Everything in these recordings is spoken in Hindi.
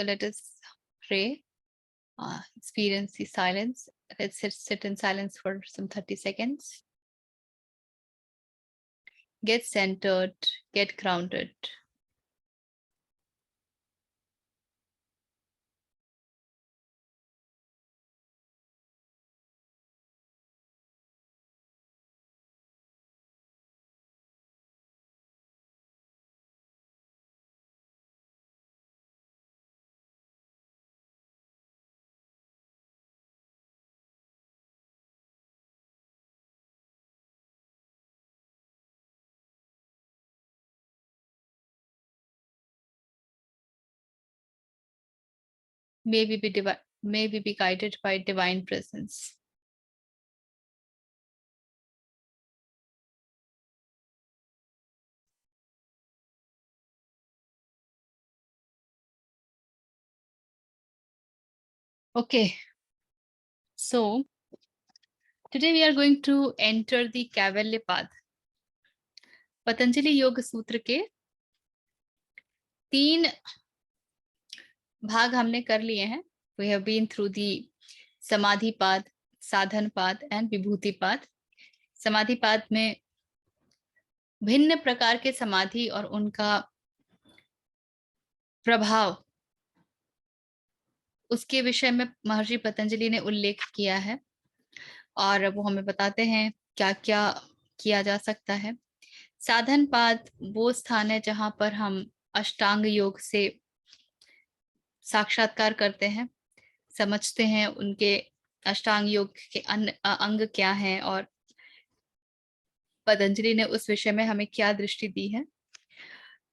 So let us pray, experience the silence. Let's sit in silence for some 30 seconds. Get centered, get grounded. May we be guided by divine presence. Okay, so today we are going to enter the Kaivalya path. Patanjali योग सूत्र के 3 भाग हमने कर लिए हैं. We have been through the समाधि पाद, साधन पाद and विभूति पाद. समाधि पाद में भिन्न प्रकार के समाधि और उनका प्रभाव, उसके विषय में महर्षि पतंजलि ने उल्लेख किया है और वो हमें बताते हैं क्या क्या किया जा सकता है. साधन पाद वो स्थान है जहां पर हम अष्टांग योग से साक्षात्कार करते हैं, समझते हैं उनके अष्टांग योग के अंग क्या हैं और पतंजलि ने उस विषय में हमें क्या दृष्टि दी है.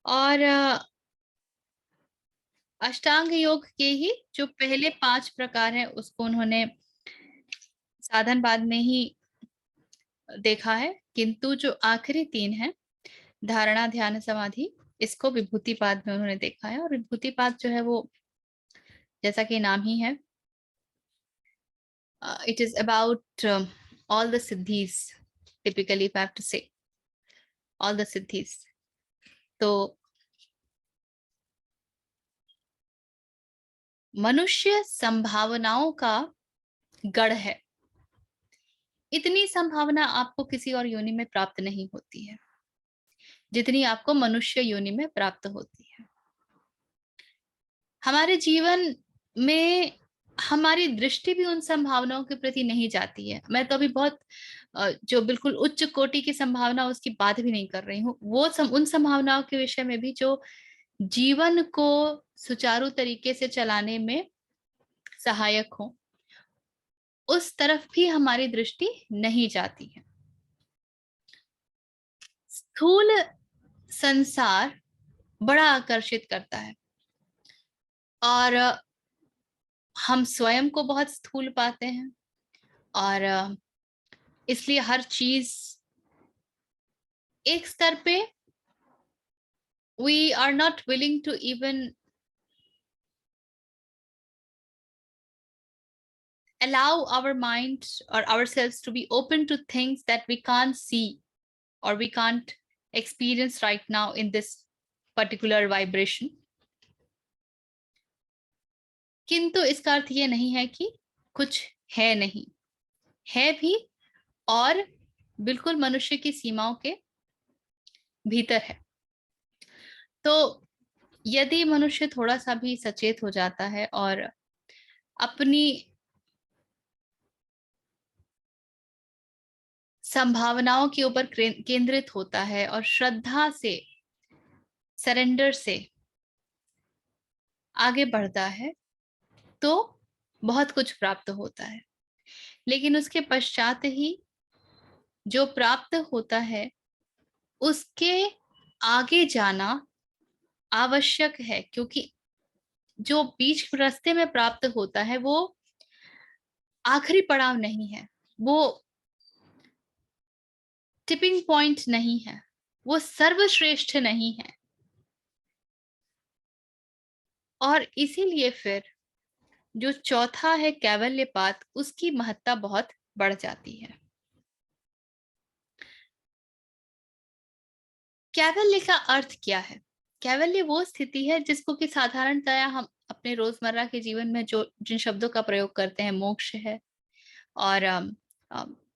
और अष्टांग योग के ही जो पहले 5 प्रकार हैं उसको उन्होंने साधन पाद में ही देखा है, किंतु जो आखिरी 3 हैं, धारणा, ध्यान, समाधि, इसको विभूति पाद में उन्होंने देखा है. और विभूति पाद जो है वो जैसा कि नाम ही है, it is about all the siddhis, typically if I have to say all the siddhis. तो मनुष्य संभावनाओं का गढ़ है. इतनी संभावना आपको किसी और योनि में प्राप्त नहीं होती है जितनी आपको मनुष्य योनि में प्राप्त होती है. हमारे जीवन में हमारी दृष्टि भी उन संभावनाओं के प्रति नहीं जाती है. मैं तो अभी बहुत जो बिल्कुल उच्च कोटि की संभावना उसकी बात भी नहीं कर रही हूँ. वो उन संभावनाओं के विषय में भी जो जीवन को सुचारू तरीके से चलाने में सहायक हो, उस तरफ भी हमारी दृष्टि नहीं जाती है. स्थूल संसार बड़ा आकर्षित करता है और हम स्वयं को बहुत स्थूल पाते हैं और इसलिए हर चीज एक स्तर पे we are not willing to even allow our mind or ourselves to be open to things that we can't see or we can't experience right now in this particular vibration. किंतु इसका अर्थ ये नहीं है कि कुछ है नहीं, है भी और बिल्कुल मनुष्य की सीमाओं के भीतर है. तो यदि मनुष्य थोड़ा सा भी सचेत हो जाता है और अपनी संभावनाओं के ऊपर केंद्रित होता है और श्रद्धा से, सरेंडर से आगे बढ़ता है, तो बहुत कुछ प्राप्त होता है. लेकिन उसके पश्चात ही जो प्राप्त होता है उसके आगे जाना आवश्यक है, क्योंकि जो बीच रास्ते में प्राप्त होता है वो आखिरी पड़ाव नहीं है, वो टिपिंग पॉइंट नहीं है, वो सर्वश्रेष्ठ नहीं है. और इसीलिए फिर जो चौथा है कैवल्य पाद, उसकी महत्ता बहुत बढ़ जाती है. कैवल्य का अर्थ क्या है? कैवल्य वो स्थिति है जिसको कि साधारणतया हम अपने रोजमर्रा के जीवन में जो जिन शब्दों का प्रयोग करते हैं, मोक्ष है और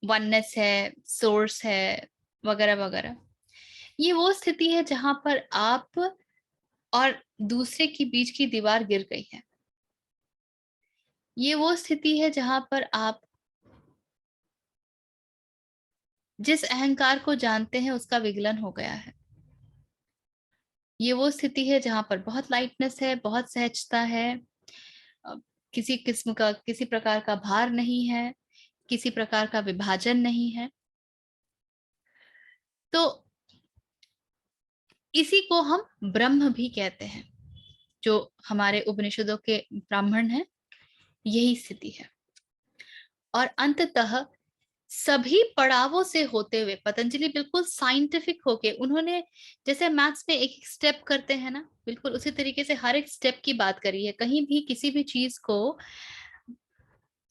वननेस है, सोर्स है, वगैरह वगैरह, ये वो स्थिति है जहां पर आप और दूसरे के बीच की दीवार गिर गई है। ये वो स्थिति है जहां पर आप जिस अहंकार को जानते हैं उसका विगलन हो गया है। ये वो स्थिति है जहां पर बहुत लाइटनेस है, बहुत सहजता है, अ, किसी किस्म का, किसी प्रकार का भार नहीं है, किसी प्रकार का विभाजन नहीं है। तो इसी को हम ब्रह्म भी कहते हैं। जो हमारे उपनिषदों के ब्राह्मण हैं, यही स्थिति है। और अंततः सभी पड़ावों से होते हुए पतंजलि बिल्कुल साइंटिफिक होके, उन्होंने जैसे मैथ्स में एक एक स्टेप करते हैं ना, बिल्कुल उसी तरीके से हर एक स्टेप की बात करी है। कहीं भी किसी भी चीज को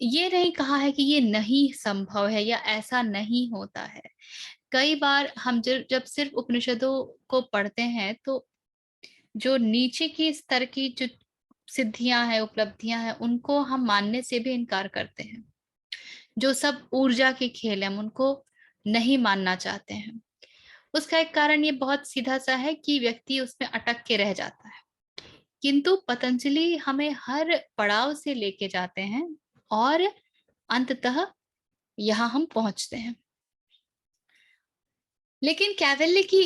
ये नहीं कहा है कि ये नहीं संभव है या ऐसा नहीं होता है। कई बार हम जब सिर्फ उपनिषदों को पढ़ते हैं तो जो नीचे की स्तर की जो सिद्धियां हैं, उपलब्धियां हैं, उनको हम मानने से भी इनकार करते हैं। जो सब ऊर्जा के खेल हैं, हम उनको नहीं मानना चाहते हैं। उसका एक कारण ये बहुत सीधा सा है कि व्यक्ति उसमें अटक के रह जाता है। किंतु पतंजलि हमें हर पड़ाव से लेके जाते हैं और अंततः यहाँ हम पहुंचते हैं। लेकिन कैवल्य की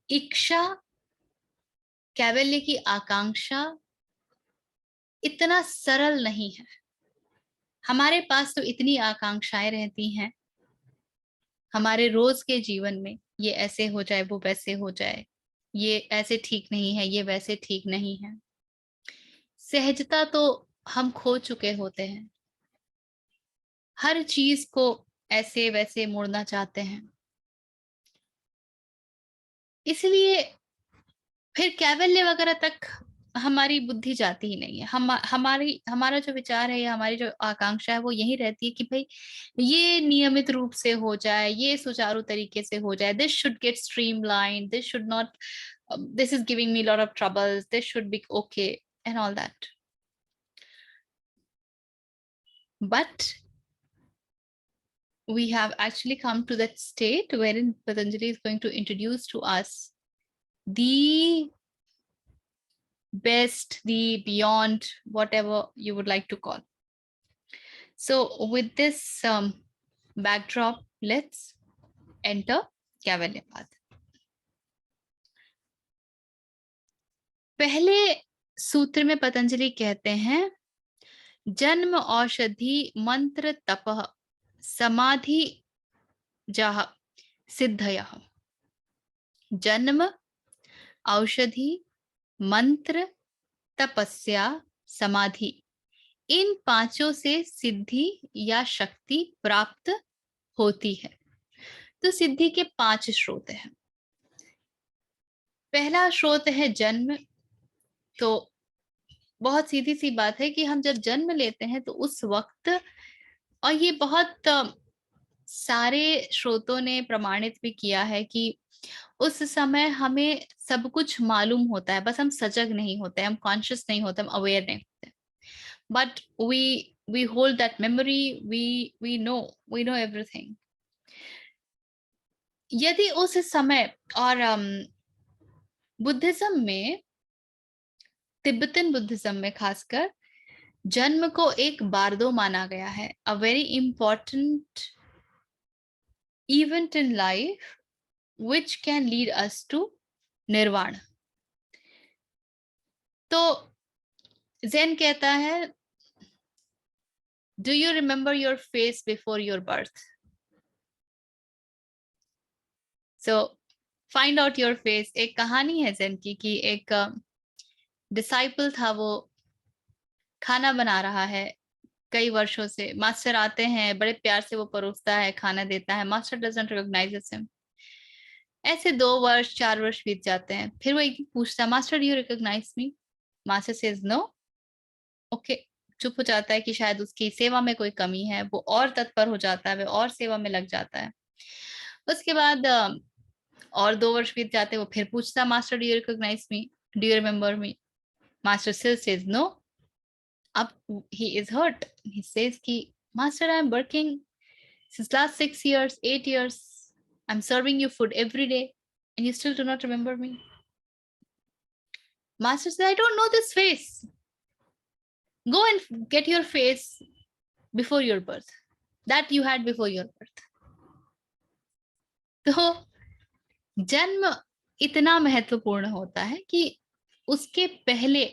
इच्छा, कैवल्य की आकांक्षा इतना सरल नहीं है। हमारे पास तो इतनी आकांक्षाएं रहती हैं हमारे रोज के जीवन में, ये ऐसे हो जाए, वो वैसे हो जाए, ये ऐसे ठीक नहीं है, ये वैसे ठीक नहीं है। सहजता तो हम खो चुके होते हैं, हर चीज को ऐसे वैसे मोड़ना चाहते हैं। इसलिए फिर कैवल्य वगैरह तक हमारी बुद्धि जाती ही नहीं है। हमारा जो विचार है या हमारी जो आकांक्षा है वो यही रहती है कि भाई ये नियमित रूप से हो जाए, ये सुचारू तरीके से हो जाए, this should get streamline, this should not, this is giving me lot of troubles, this should be okay and all that. But we have actually come to that state wherein Patanjali is going to introduce to us the best, the beyond, whatever you would like to call. So with this backdrop, let's enter Kaivalyapada. पहले सूत्र में पतंजलि कहते हैं, जन्म औषधि मंत्र तपः समाधि जाह सिद्धयः। जन्म, औषधि, मंत्र, तपस्या, समाधि, इन पांचों से सिद्धि या शक्ति प्राप्त होती है। तो सिद्धि के 5 स्रोत हैं। पहला स्रोत है जन्म। तो बहुत सीधी सी बात है कि हम जब जन्म लेते हैं तो उस वक्त, और ये बहुत सारे स्रोतों ने प्रमाणित भी किया है कि उस समय हमें सब कुछ मालूम होता है, बस हम सजग नहीं होते, हम कॉन्शियस नहीं होते, हम अवेयर नहीं होते। But we hold that memory, we know everything. यदि उस समय, और बुद्धिज्म में, तिब्बतन बुद्धिज्म में खासकर, जन्म को एक बारदो माना गया है, a very important event in life which can lead us to निर्वाण। तो zen कहता है, do you remember your face before your birth? So find out your face। एक कहानी है zen की कि एक डिसाइपल था, वो खाना बना रहा है कई वर्षों से। मास्टर आते हैं, बड़े प्यार से वो परोसता है, खाना देता है। Master doesn't recognise him. ऐसे 2 वर्ष 4 वर्ष बीत जाते हैं। फिर वो एक दिन पूछता है, master do you recognise me? Master says no. Okay, चुप हो जाता है कि शायद उसकी सेवा में कोई कमी है। वो और तत्पर हो जाता है, वो और सेवा में लग जाता है। उसके बाद और 2 वर्ष बीत जाते हैं। वो फिर पूछता है, master do you recognise me, do you remember me? Master still says no. Up, he is hurt. He says, "Ki, Master, I'm working since last 6 years, 8 years. I'm serving you food every day, and you still do not remember me." Master says, "I don't know this face. Go and get your face before your birth, that you had before your birth." तो जन्म इतना महत्वपूर्ण होता है कि उसके पहले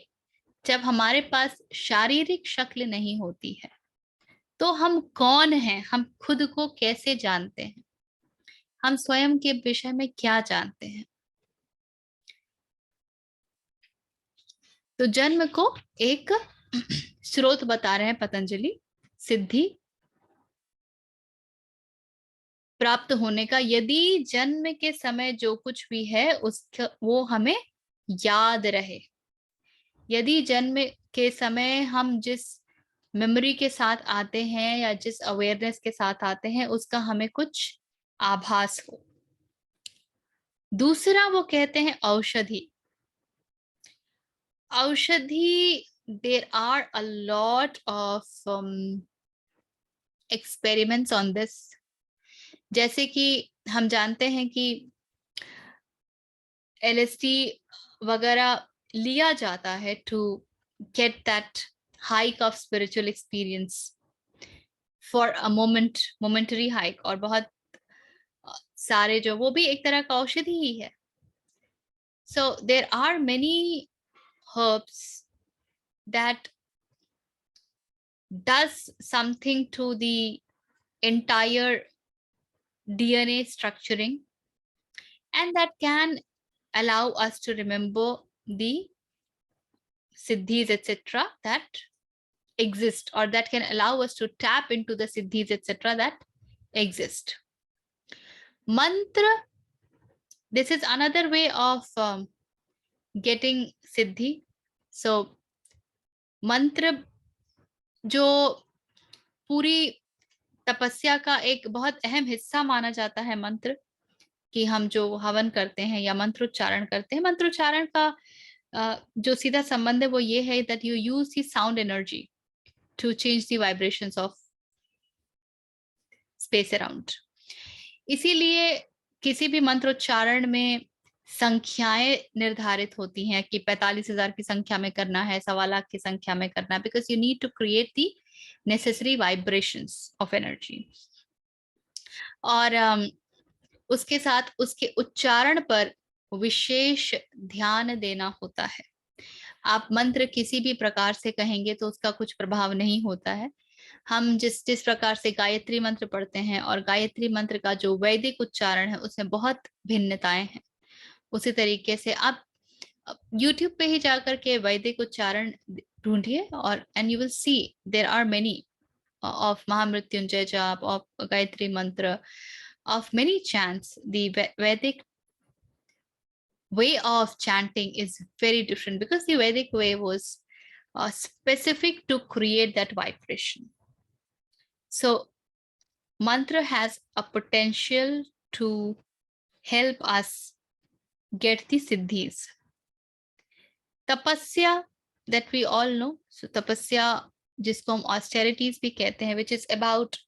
जब हमारे पास शारीरिक शक्ल नहीं होती है तो हम कौन हैं, हम खुद को कैसे जानते हैं, हम स्वयं के विषय में क्या जानते हैं। तो जन्म को एक स्रोत बता रहे हैं पतंजलि, सिद्धि प्राप्त होने का, यदि जन्म के समय जो कुछ भी है उसका वो हमें याद रहे। यदि जन्म के समय हम जिस मेमोरी के साथ आते हैं या जिस अवेयरनेस के साथ आते हैं उसका हमें कुछ आभास हो। दूसरा वो कहते हैं औषधि। औषधि, there are a lot of experiments on this. जैसे कि हम जानते हैं कि LSD वगैरह लिया जाता है to get that hike of spiritual experience for a momentary hike, और बहुत सारे जो वो भी एक तरह का औषधि ही है। So there are many herbs that does something to the entire DNA structuring and that can allow us to remember the siddhis etc that exist, or that can allow us to tap into the siddhis etc that exist. Mantra, this is another way of getting siddhi. So मंत्र जो पूरी तपस्या का एक बहुत अहम हिस्सा माना जाता है, मंत्र कि हम जो हवन करते हैं या मंत्रोच्चारण करते हैं, मंत्रोच्चारण का जो सीधा संबंध है वो ये है that you use the sound energy to change the vibrations of space around. इसीलिए किसी भी मंत्रोच्चारण में संख्याएं निर्धारित होती हैं कि 45,000 की संख्या में करना है, 1.25 लाख की संख्या में करना है, because you need to create the necessary vibrations of energy. और उसके साथ उसके उच्चारण पर विशेष ध्यान देना होता है। आप मंत्र किसी भी प्रकार से कहेंगे तो उसका कुछ प्रभाव नहीं होता है। हम जिस प्रकार से गायत्री मंत्र पढ़ते हैं और गायत्री मंत्र का जो वैदिक उच्चारण है उसमें बहुत भिन्नताएं हैं, उसी तरीके से आप YouTube पे ही जाकर के वैदिक उच्चारण ढूंढिए और and you will see there are many of Mahamrityunjay jaap, of Gayatri मंत्र, of many chants. The Vedic way of chanting is very different because the Vedic way was specific to create that vibration. So mantra has a potential to help us get the siddhis. Tapasya, that we all know. So tapasya जिसको हम austerities भी कहते हैं, which is about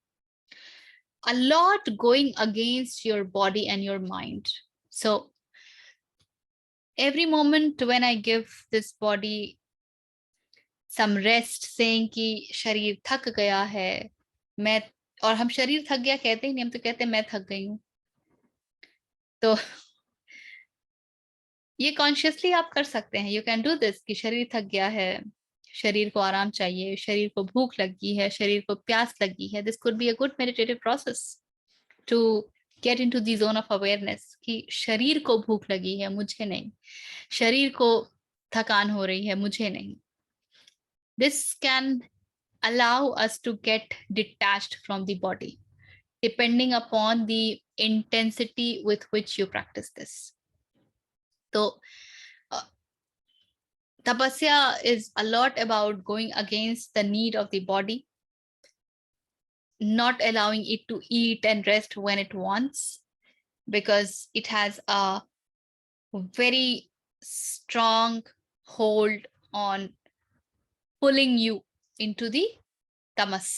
a lot going against your body and your mind. So every moment when I give this body some rest, saying कि शरीर थक गया है, मैं, और हम शरीर थक गया कहते ही नहीं, हम तो कहते हैं मैं थक गई हूँ। तो ये कॉन्शियसली आप कर सकते हैं, यू कैन डू दिस कि शरीर थक गया है, शरीर को आराम चाहिए, शरीर को भूख लगी है, शरीर को प्यास लगी है। This could be a good meditative process to get into the zone of awareness कि शरीर को भूख लगी है, मुझे नहीं, शरीर को थकान हो रही है, मुझे नहीं। This can allow us to get detached from the body depending upon the intensity with which you practice this. So tapasya is a lot about going against the need of the body, not allowing it to eat and rest when it wants, because it has a very strong hold on pulling you into the tamas.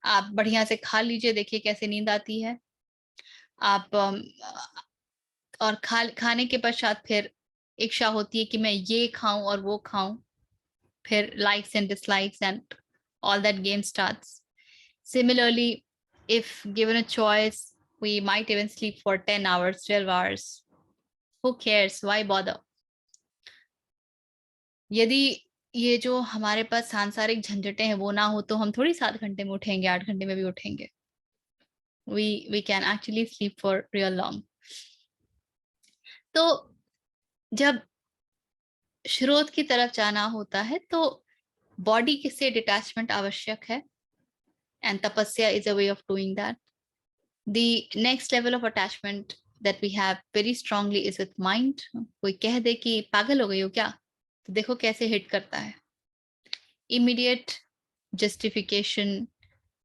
आप बढ़िया से खा लीजिए, देखिए कैसे नींद आती है। आप और खाने के पश्चात फिर इच्छा होती है कि मैं ये खाऊं और वो खाऊं, फिर likes and dislikes and all that game starts. Similarly, if given a choice, we might even sleep for 10 hours, 12 hours. Who cares? Why bother? यदि ये जो हमारे पास सांसारिक झंझटें हैं वो ना हो तो हम थोड़ी 7 घंटे में उठेंगे, 8 घंटे में भी उठेंगे. We can actually sleep for real long. तो जब स्रोत की तरफ जाना होता है तो बॉडी से डिटैचमेंट आवश्यक है, and tapasya is a way of doing that. The next level of attachment that we have very strongly is with mind. कोई कह दे कि पागल हो गई हो क्या, तो देखो कैसे हिट करता है. Immediate justification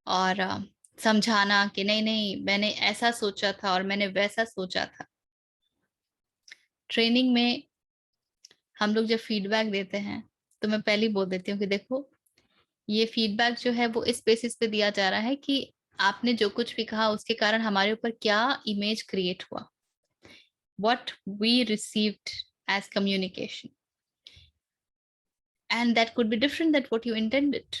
और समझाना कि नहीं नहीं मैंने ऐसा सोचा था और मैंने वैसा सोचा था. ट्रेनिंग में हम लोग जब फीडबैक देते हैं तो मैं पहले ही बोल देती हूँ कि देखो ये फीडबैक जो है वो इस बेसिस पे दिया जा रहा है कि आपने जो कुछ भी कहा उसके कारण हमारे ऊपर क्या इमेज क्रिएट हुआ, what we received as communication, and that could be different than what you intended.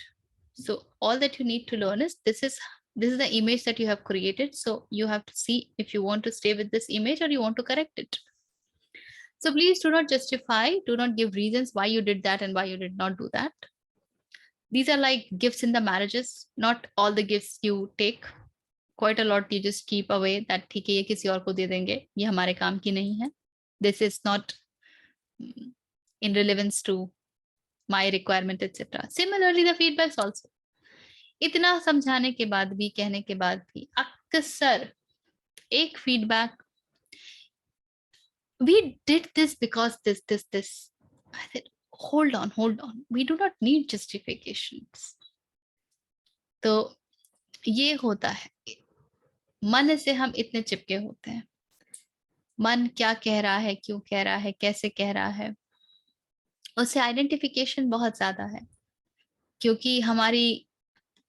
So all that you need to learn is this is the image that you have created, so you have to see if you want to stay with this image or you want to correct it. So please do not justify, do not give reasons why you did that and why you did not do that. These are like gifts in the marriages. Not all the gifts you take. Quite a lot you just keep away, that ठीक है ये किसी और को दे देंगे, ये हमारे काम की नहीं है. This is not in relevance to my requirement, etc. Similarly the feedbacks also. इतना समझाने के बाद भी, कहने के बाद भी अक्सर एक feedback, we did this because this. I said hold on, we do not need justifications. तो ये होता है, मन से हम इतने चिपके होते हैं. मन क्या कह रहा है, क्यों कह रहा है, कैसे कह रहा है, उससे आइडेंटिफिकेशन बहुत ज्यादा है. क्योंकि हमारी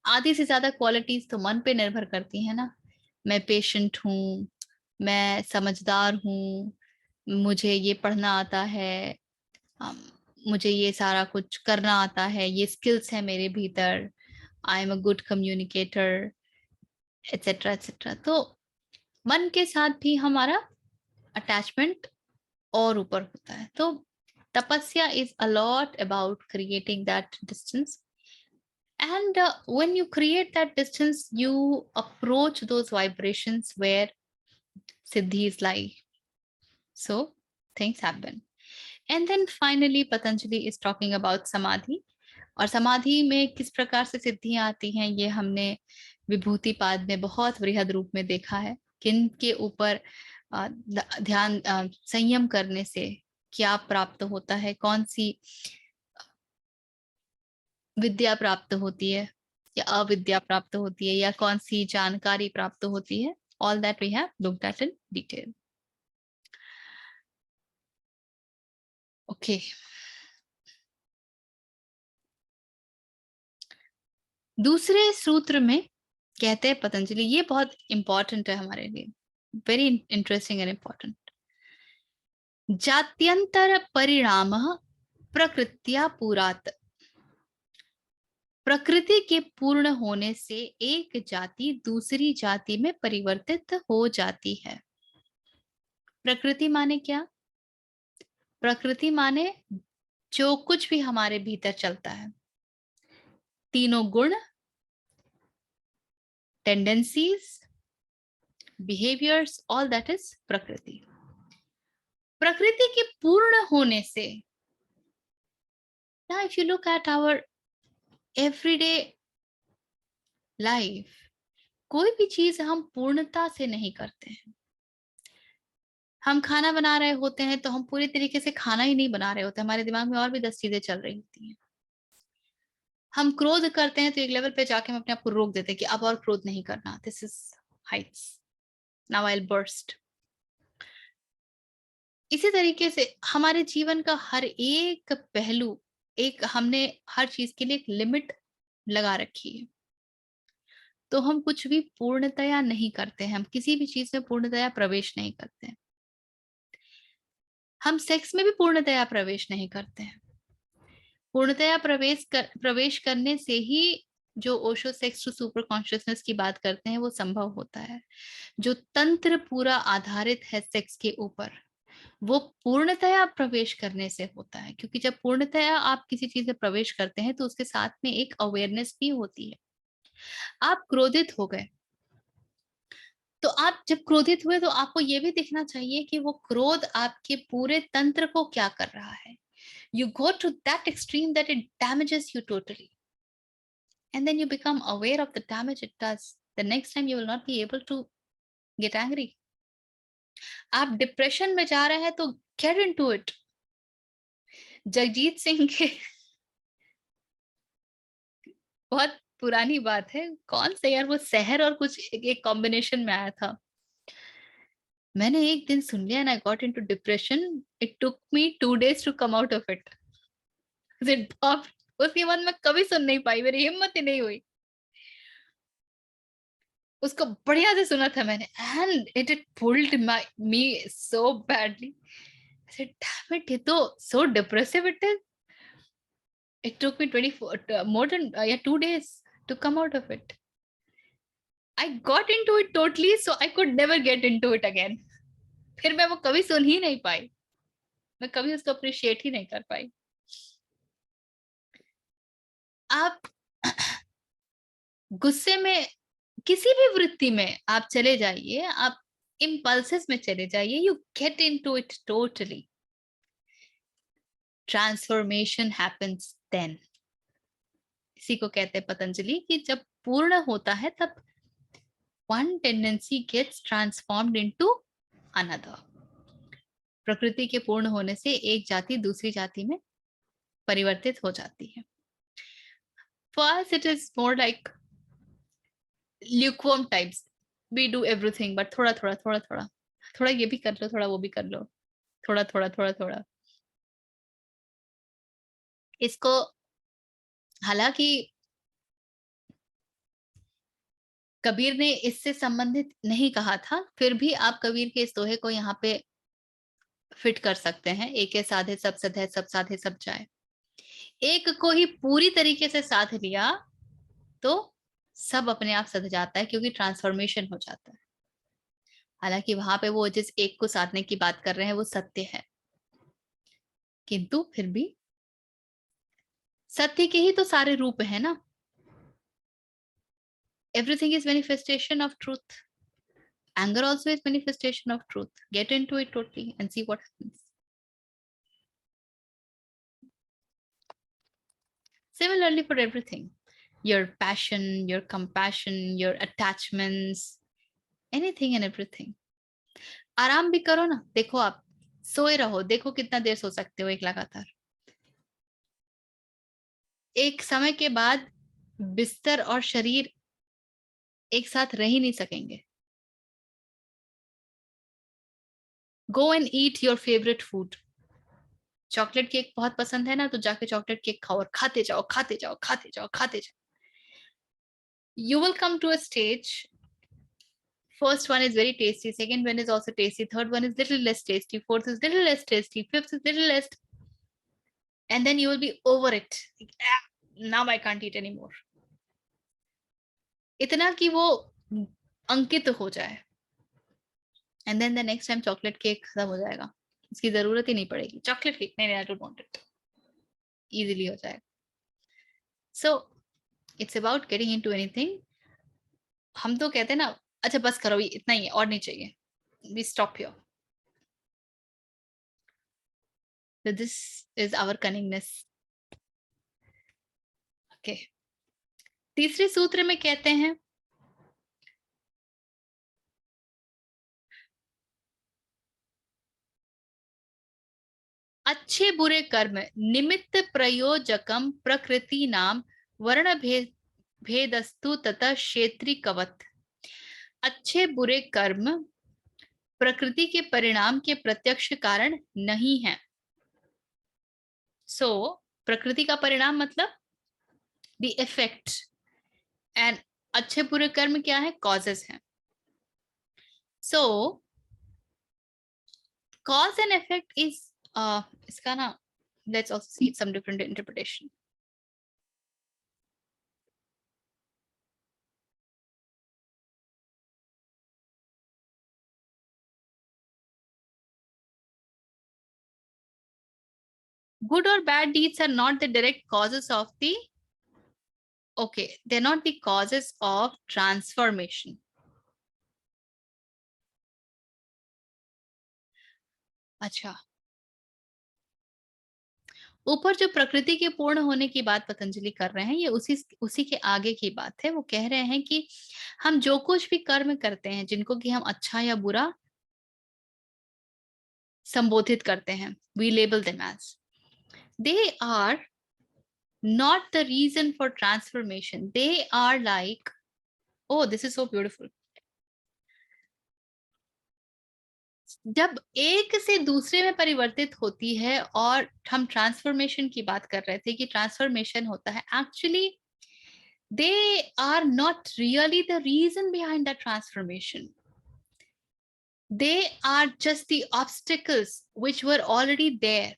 आधी से ज्यादा क्वालिटीज तो मन पे निर्भर करती है ना. मैं पेशेंट हूँ, मैं समझदार हूँ, मुझे ये पढ़ना आता है, मुझे ये सारा कुछ करना आता है, ये स्किल्स है मेरे भीतर, I am a good communicator, etcetera etcetera. तो मन के साथ भी हमारा अटैचमेंट और ऊपर होता है. तो tapasya is a lot about creating that distance, and when you create that distance you approach those vibrations where siddhis lie. So things happen. And then finally Patanjali is talking about samadhi. और समाधि में किस प्रकार से सिद्धियां आती हैं ये हमने विभूति पाद में बहुत वृहद रूप में देखा है. किन के ऊपर ध्यान संयम करने से क्या प्राप्त होता है, कौन सी विद्या प्राप्त होती है या अविद्या प्राप्त होती है, या कौन सी जानकारी प्राप्त होती है. All that we have looked at in detail. Okay, दूसरे सूत्र में कहते हैं पतंजलि, ये बहुत इंपॉर्टेंट है हमारे लिए, वेरी इंटरेस्टिंग एंड इंपॉर्टेंट. जात्यंतर परिणाम प्रकृत्या पुरात. प्रकृति के पूर्ण होने से एक जाति दूसरी जाति में परिवर्तित हो जाती है. प्रकृति माने क्या? प्रकृति माने जो कुछ भी हमारे भीतर चलता है, तीनों गुण, tendencies, behaviours, all that is प्रकृति. प्रकृति के पूर्ण होने से, now if you look at our everyday life, कोई भी चीज हम पूर्णता से नहीं करते हैं. हम खाना बना रहे होते हैं तो हम पूरी तरीके से खाना ही नहीं बना रहे होते, हमारे दिमाग में और भी 10 चीजें चल रही होती हैं. हम क्रोध करते हैं तो एक लेवल पे जाके हम अपने आप को रोक देते हैं कि अब और क्रोध नहीं करना, this is Heights, now I will burst. इसी तरीके से हमारे जीवन का हर एक पहलू, एक हमने हर चीज के लिए एक लिमिट लगा रखी है। तो हम कुछ भी पूर्णतया नहीं करते हैं, हम किसी भी चीज में पूर्णतया प्रवेश नहीं करते हैं। हम सेक्स में भी पूर्णतया प्रवेश नहीं करते हैं। पूर्णतया प्रवेश करने से ही जो Osho sex to super consciousness की बात करते हैं वो संभव होता है। जो तंत्र पूरा आधारित है सेक्स के ऊपर, वो पूर्णतया प्रवेश करने से होता है, क्योंकि जब पूर्णतया आप किसी चीज में प्रवेश करते हैं तो उसके साथ में एक अवेयरनेस भी होती है। आप क्रोधित हो गए, तो आप जब क्रोधित हुए तो आपको ये भी देखना चाहिए कि वो क्रोध आपके पूरे तंत्र को क्या कर रहा है। You go to that extreme that it damages you totally, and then you become aware of the damage it does. The next time you will not be able to get angry. आप डिप्रेशन में जा रहे हैं तो get into it. Jagjit Singh के बहुत पुरानी बात है, कौन से यार वो शहर और कुछ एक कॉम्बिनेशन में आया था। मैंने एक दिन सुन लिया and I got into depression. It took me 2 days to come out of it. उसके बाद मैं कभी सुन नहीं पाई, मेरी हिम्मत ही नहीं हुई। उसको बढ़िया से सुना था मैंने, and it pulled me so badly. I said, damn it, ये तो so depressive it is. It took me 24 more than 2 days to come out of it. I got into it totally, so I could never get into it again. फिर मैं वो कभी सुन ही नहीं पाई, मैं कभी उसको अप्रिशिएट ही नहीं कर पाई। आप गुस्से में, किसी भी वृत्ति में आप चले जाइए, आप इम्पल्सेस में चले जाइए, you get into it totally. Transformation happens then. इसी को कहते हैं पतंजलि कि जब पूर्ण होता है तब one tendency gets transformed into another. प्रकृति के पूर्ण होने से एक जाति दूसरी जाति में परिवर्तित हो जाती है। For us it is more like lukewarm types. We do everything but थोड़ा थोड़ा थोड़ा थोड़ा, थोड़ा ये भी कर लो, थोड़ा वो भी कर लो, थोड़ा थोड़ा थोड़ा थोड़ा। इसको हालांकि कबीर ने इससे संबंधित नहीं कहा था, फिर भी आप कबीर के इस दोहे को यहाँ पे फिट कर सकते हैं। एक साधे सब सधे, सब साधे सब जाए। एक को ही पूरी तरीके से साध लिया तो सब अपने आप सध जाता है, क्योंकि ट्रांसफॉर्मेशन हो जाता है। हालांकि वहां पे वो जिस एक को साधने की बात कर रहे हैं वो सत्य है, किंतु फिर भी सत्य के ही तो सारे रूप है ना। Everything is manifestation of truth. Anger also is manifestation of truth. Get into it totally and see what happens. Similarly for everything, your passion, your compassion, your attachments, anything and everything. आराम भी करो ना, देखो आप सोए रहो, देखो कितना देर सो सकते हो एक लगातार। एक समय के बाद बिस्तर और शरीर एक साथ रह ही नहीं सकेंगे। Go and eat your favorite food. Chocolate cake बहुत पसंद है ना, तो जाके चॉकलेट केक खाओ और खाते जाओ खाते जाओ खाते जाओ खाते जाओ। You will come to a stage, first one is very tasty, second one is also tasty, third one is little less tasty, fourth is little less tasty, fifth is little less, and then you will be over it. Now I can't eat anymore. इतना कि वो अंकित हो जाए, and then the next time chocolate cake खत्म हो जाएगा, इसकी जरूरत ही नहीं पड़ेगी। चॉकलेट केक नहीं, I don't want it, easily हो जाएगा। So it's about getting into anything. हम तो कहते हैं ना, अच्छा बस करो, ये इतना ही है और नहीं चाहिए, we stop here. So this is our cunningness. Okay. तीसरे सूत्र में कहते हैं, अच्छे बुरे कर्म निमित्त प्रयोजकम प्रकृति नाम वर्ण भेदस्तु तथा क्षेत्री कवत। अच्छे बुरे कर्म प्रकृति के परिणाम के प्रत्यक्ष कारण नहीं है। सो प्रकृति का परिणाम मतलब द इफेक्ट, एंड अच्छे बुरे कर्म क्या है? कॉजेस हैं। सो cause and effect is इसका ना, let's also see some different interpretation. Good or bad deeds are not the direct causes of the, okay, they're not the causes of transformation. अच्छा, ऊपर जो प्रकृति के पूर्ण होने की बात पतंजलि कर रहे हैं, ये उसी के आगे की बात है। वो कह रहे हैं कि हम जो कुछ भी कर्म करते हैं, जिनको कि हम अच्छा या बुरा संबोधित करते हैं, we label them as, they are not the reason for transformation. They are like, oh, this is so beautiful. जब एक से दूसरे में परिवर्तित होती है, और हम ट्रांसफॉर्मेशन की बात कर रहे थे कि ट्रांसफॉर्मेशन होता है, actually they are not really the reason behind the transformation. They are just the obstacles which were already there,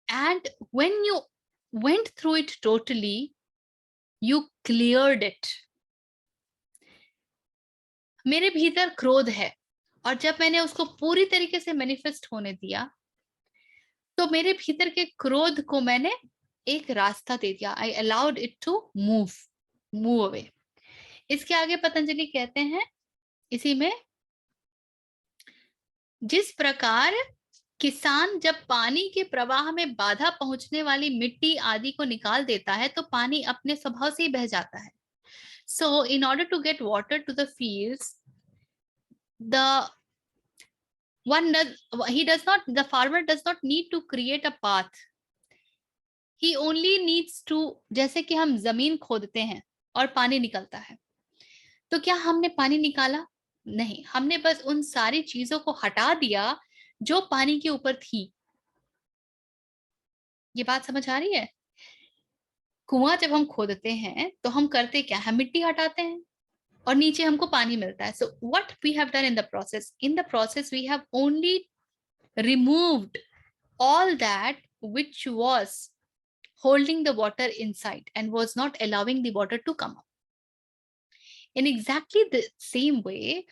and when you went through it totally, you cleared it. मेरे भीतर क्रोध है, और जब मैंने उसको पूरी तरीके से मैनिफेस्ट होने दिया, तो मेरे भीतर के क्रोध को मैंने एक रास्ता दे दिया। I allowed it to move away. इसके आगे पतंजलि कहते हैं इसी में, जिस प्रकार किसान जब पानी के प्रवाह में बाधा पहुंचने वाली मिट्टी आदि को निकाल देता है, तो पानी अपने स्वभाव से ही बह जाता है। So in order to get water to the fields, the farmer does not need to create a path. He only needs to, जैसे कि हम जमीन खोदते हैं और पानी निकलता है, तो क्या हमने पानी निकाला? नहीं, हमने बस उन सारी चीजों को हटा दिया जो पानी के ऊपर थी। ये बात समझ आ रही है? कुआं जब हम खोदते हैं तो हम करते क्या? हम मिट्टी हटाते हैं और नीचे हमको पानी मिलता है। So what we have done in the process we have only removed all that which was holding the water inside and was not allowing the water to come up. In exactly the same way,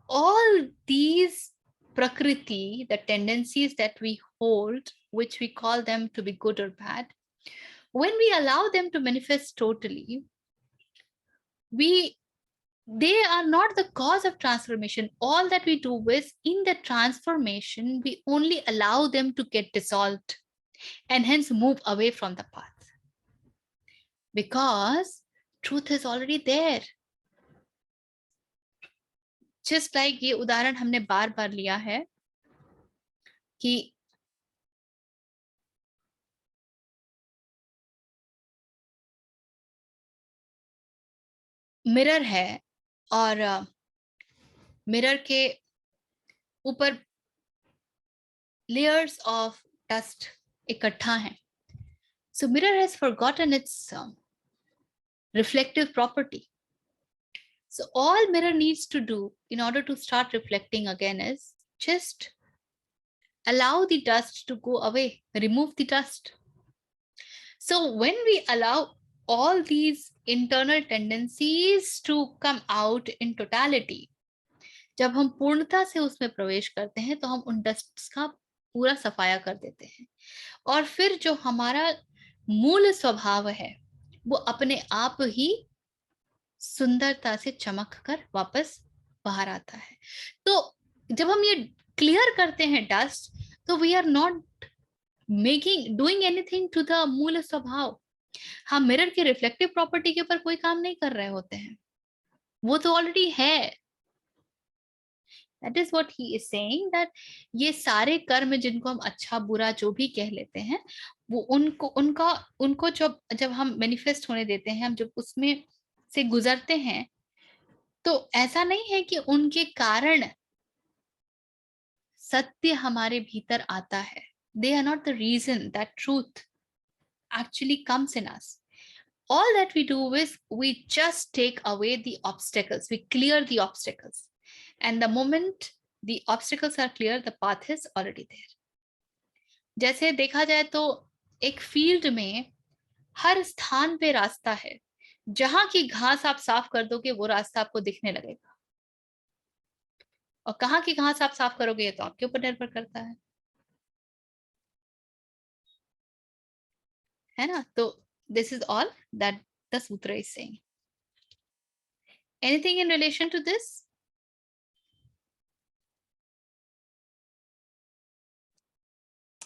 all these prakriti, the tendencies that we hold, which we call them to be good or bad, when we allow them to manifest totally, they are not the cause of transformation. All that we do is, in the transformation, we only allow them to get dissolved and hence move away from the path, because truth is already there. Just like ये उदाहरण हमने बार बार लिया है कि मिरर है, और मिरर के ऊपर लेयर्स ऑफ डस्ट इकट्ठा हैं. So mirror has forgotten its reflective property. So all mirror needs to do in order to start reflecting again is just allow the dust to go away, remove the dust. So when we allow all these internal tendencies to come out in totality, जब हम पूर्णता से उसमें प्रवेश करते हैं, तो हम उन डस्ट्स का पूरा सफाया कर देते हैं, और फिर जो हमारा मूल स्वभाव है वो अपने आप ही सुंदरता से चमक कर वापस बाहर आता है. तो जब हम ये क्लियर करते हैं डस्ट, तो we are not doing anything to the मूल स्वभाव. हम मिरर के रिफ्लेक्टिव प्रॉपर्टी के ऊपर कोई काम नहीं कर रहे होते हैं, वो तो ऑलरेडी है. That is what he is saying, that ये सारे कर्म जिनको हम अच्छा बुरा जो भी कह लेते हैं, वो उनको जब हम मैनिफेस्ट होने देते हैं, हम जब उसमें से गुजरते हैं, तो ऐसा नहीं है कि उनके कारण सत्य हमारे भीतर आता है, they are not the reason that truth actually comes in us. All that we do is we just take away the obstacles, we clear the obstacles, and the moment the obstacles are clear, the path is already there. जैसे देखा जाए तो एक फील्ड में हर स्थान पे रास्ता है, जहां की घास आप साफ कर दोगे वो रास्ता आपको दिखने लगेगा, और कहाँ की घास आप साफ करोगे ये तो आपके ऊपर निर्भर करता है ना? तो this is all that the sutra is saying. Anything in relation to this?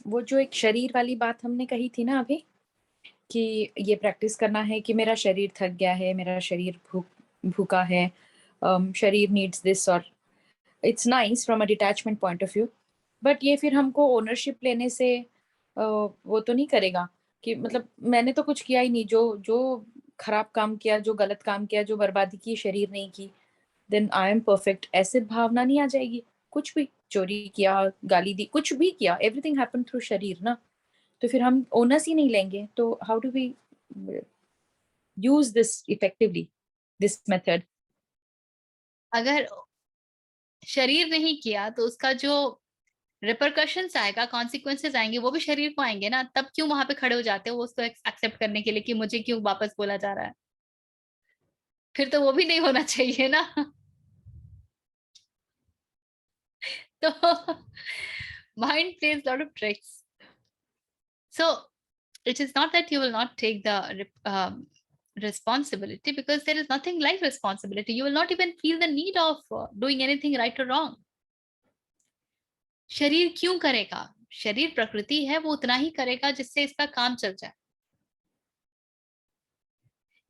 वो जो एक शरीर वाली बात हमने कही थी ना अभी, कि ये प्रैक्टिस करना है कि मेरा शरीर थक गया है, मेरा शरीर भूखा है, शरीर नीड्स दिस, और it's nice from a detachment point of view, but ये फिर हमको ओनरशिप लेने से वो तो नहीं करेगा कि मतलब मैंने तो कुछ किया ही नहीं, जो जो खराब काम किया, जो गलत काम किया, जो बर्बादी की शरीर नहीं की, देन आई एम परफेक्ट, ऐसे भावना नहीं आ जाएगी. कुछ भी चोरी किया, गाली दी, कुछ भी किया, एवरीथिंग हैपन थ्रू शरीर ना, तो फिर हम ओनर्स ही नहीं लेंगे. तो how do we use this effectively, this method? अगर शरीर नहीं किया तो उसका जो रिपरकशंस आएगा, कॉन्सिक्वेंसेस आएंगे, वो भी शरीर को आएंगे ना. तब क्यों वहां पे खड़े हो जाते हो उसको एक्सेप्ट करने के लिए कि मुझे क्यों वापस बोला जा रहा है? फिर तो वो भी नहीं होना चाहिए ना. तो mind plays a lot of tricks. So it is not that you will not take the responsibility, because there is nothing like responsibility. You will not even feel the need of doing anything right or wrong. शरीर क्यों करेगा? शरीर प्रकृति है, वो उतना ही करेगा जिससे इसका काम चल जाए.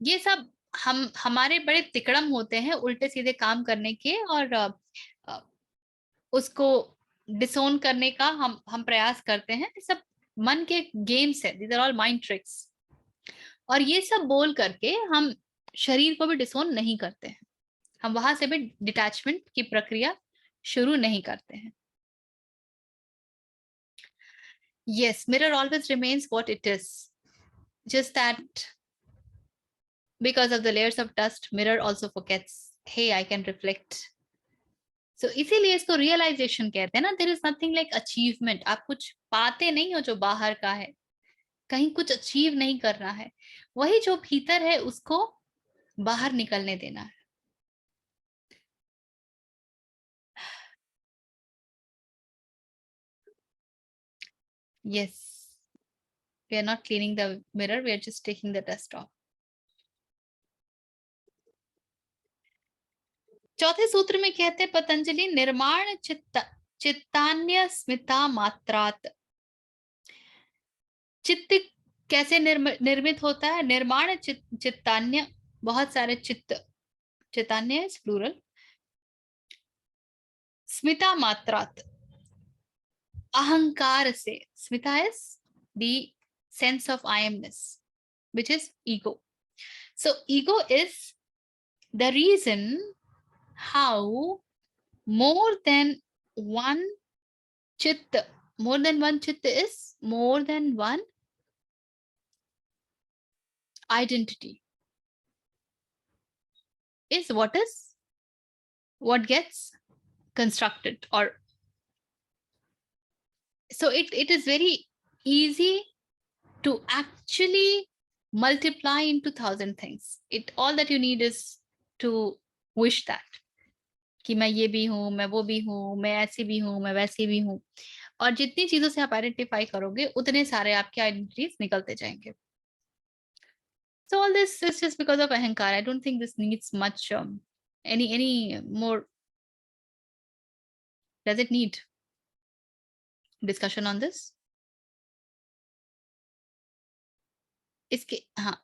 ये सब हमारे बड़े तिकड़म होते हैं उल्टे सीधे काम करने के, और उसको डिसोन करने का हम प्रयास करते हैं. ये सब मन के गेम्स है, these are all mind tricks. और ये सब बोल करके हम शरीर को भी डिसोन नहीं करते हैं, हम वहां से भी डिटैचमेंट की प्रक्रिया शुरू नहीं करते हैं. Yes, mirror always remains what it is, just that because of the layers of dust, mirror also forgets, hey, I can reflect. So इसीलिए इसको रियलाइजेशन कहते हैं ना. There is nothing like achievement. आप कुछ पाते नहीं हो जो बाहर का है, कहीं कुछ अचीव नहीं करना है. वही जो भीतर है उसको बाहर निकलने देना है. Yes, we are not cleaning the mirror, we are just taking the dust off. चौथे सूत्र में कहते हैं पतंजलि, निर्माण चित्तान्य स्मिता मात्रात. चित्त कैसे निर्मित होता है? निर्माण चित्तान्य, बहुत सारे चित्त, चित्तान्य इज प्लूरल. स्मिता मात्रात, अहंकार से. Smita is the sense of I MNIST, which is ego. So ego is the reason how more than one chitta, more than one chitta is more than one identity, is what gets constructed. Or so it is very easy to actually multiply into 1,000 things. It all that you need is to wish that कि मैं ये भी हूं, मैं वो भी हूं, मैं ऐसी भी हूं, मैं वैसी भी हूं. और जितनी चीजों से आप आइडेंटिफाई करोगे उतने सारे आपके आइडेंटिटीज निकलते जाएंगे. So all this is just because of ahankar. I don't think this needs much any more. Does it need discussion on this? इसके हाँ,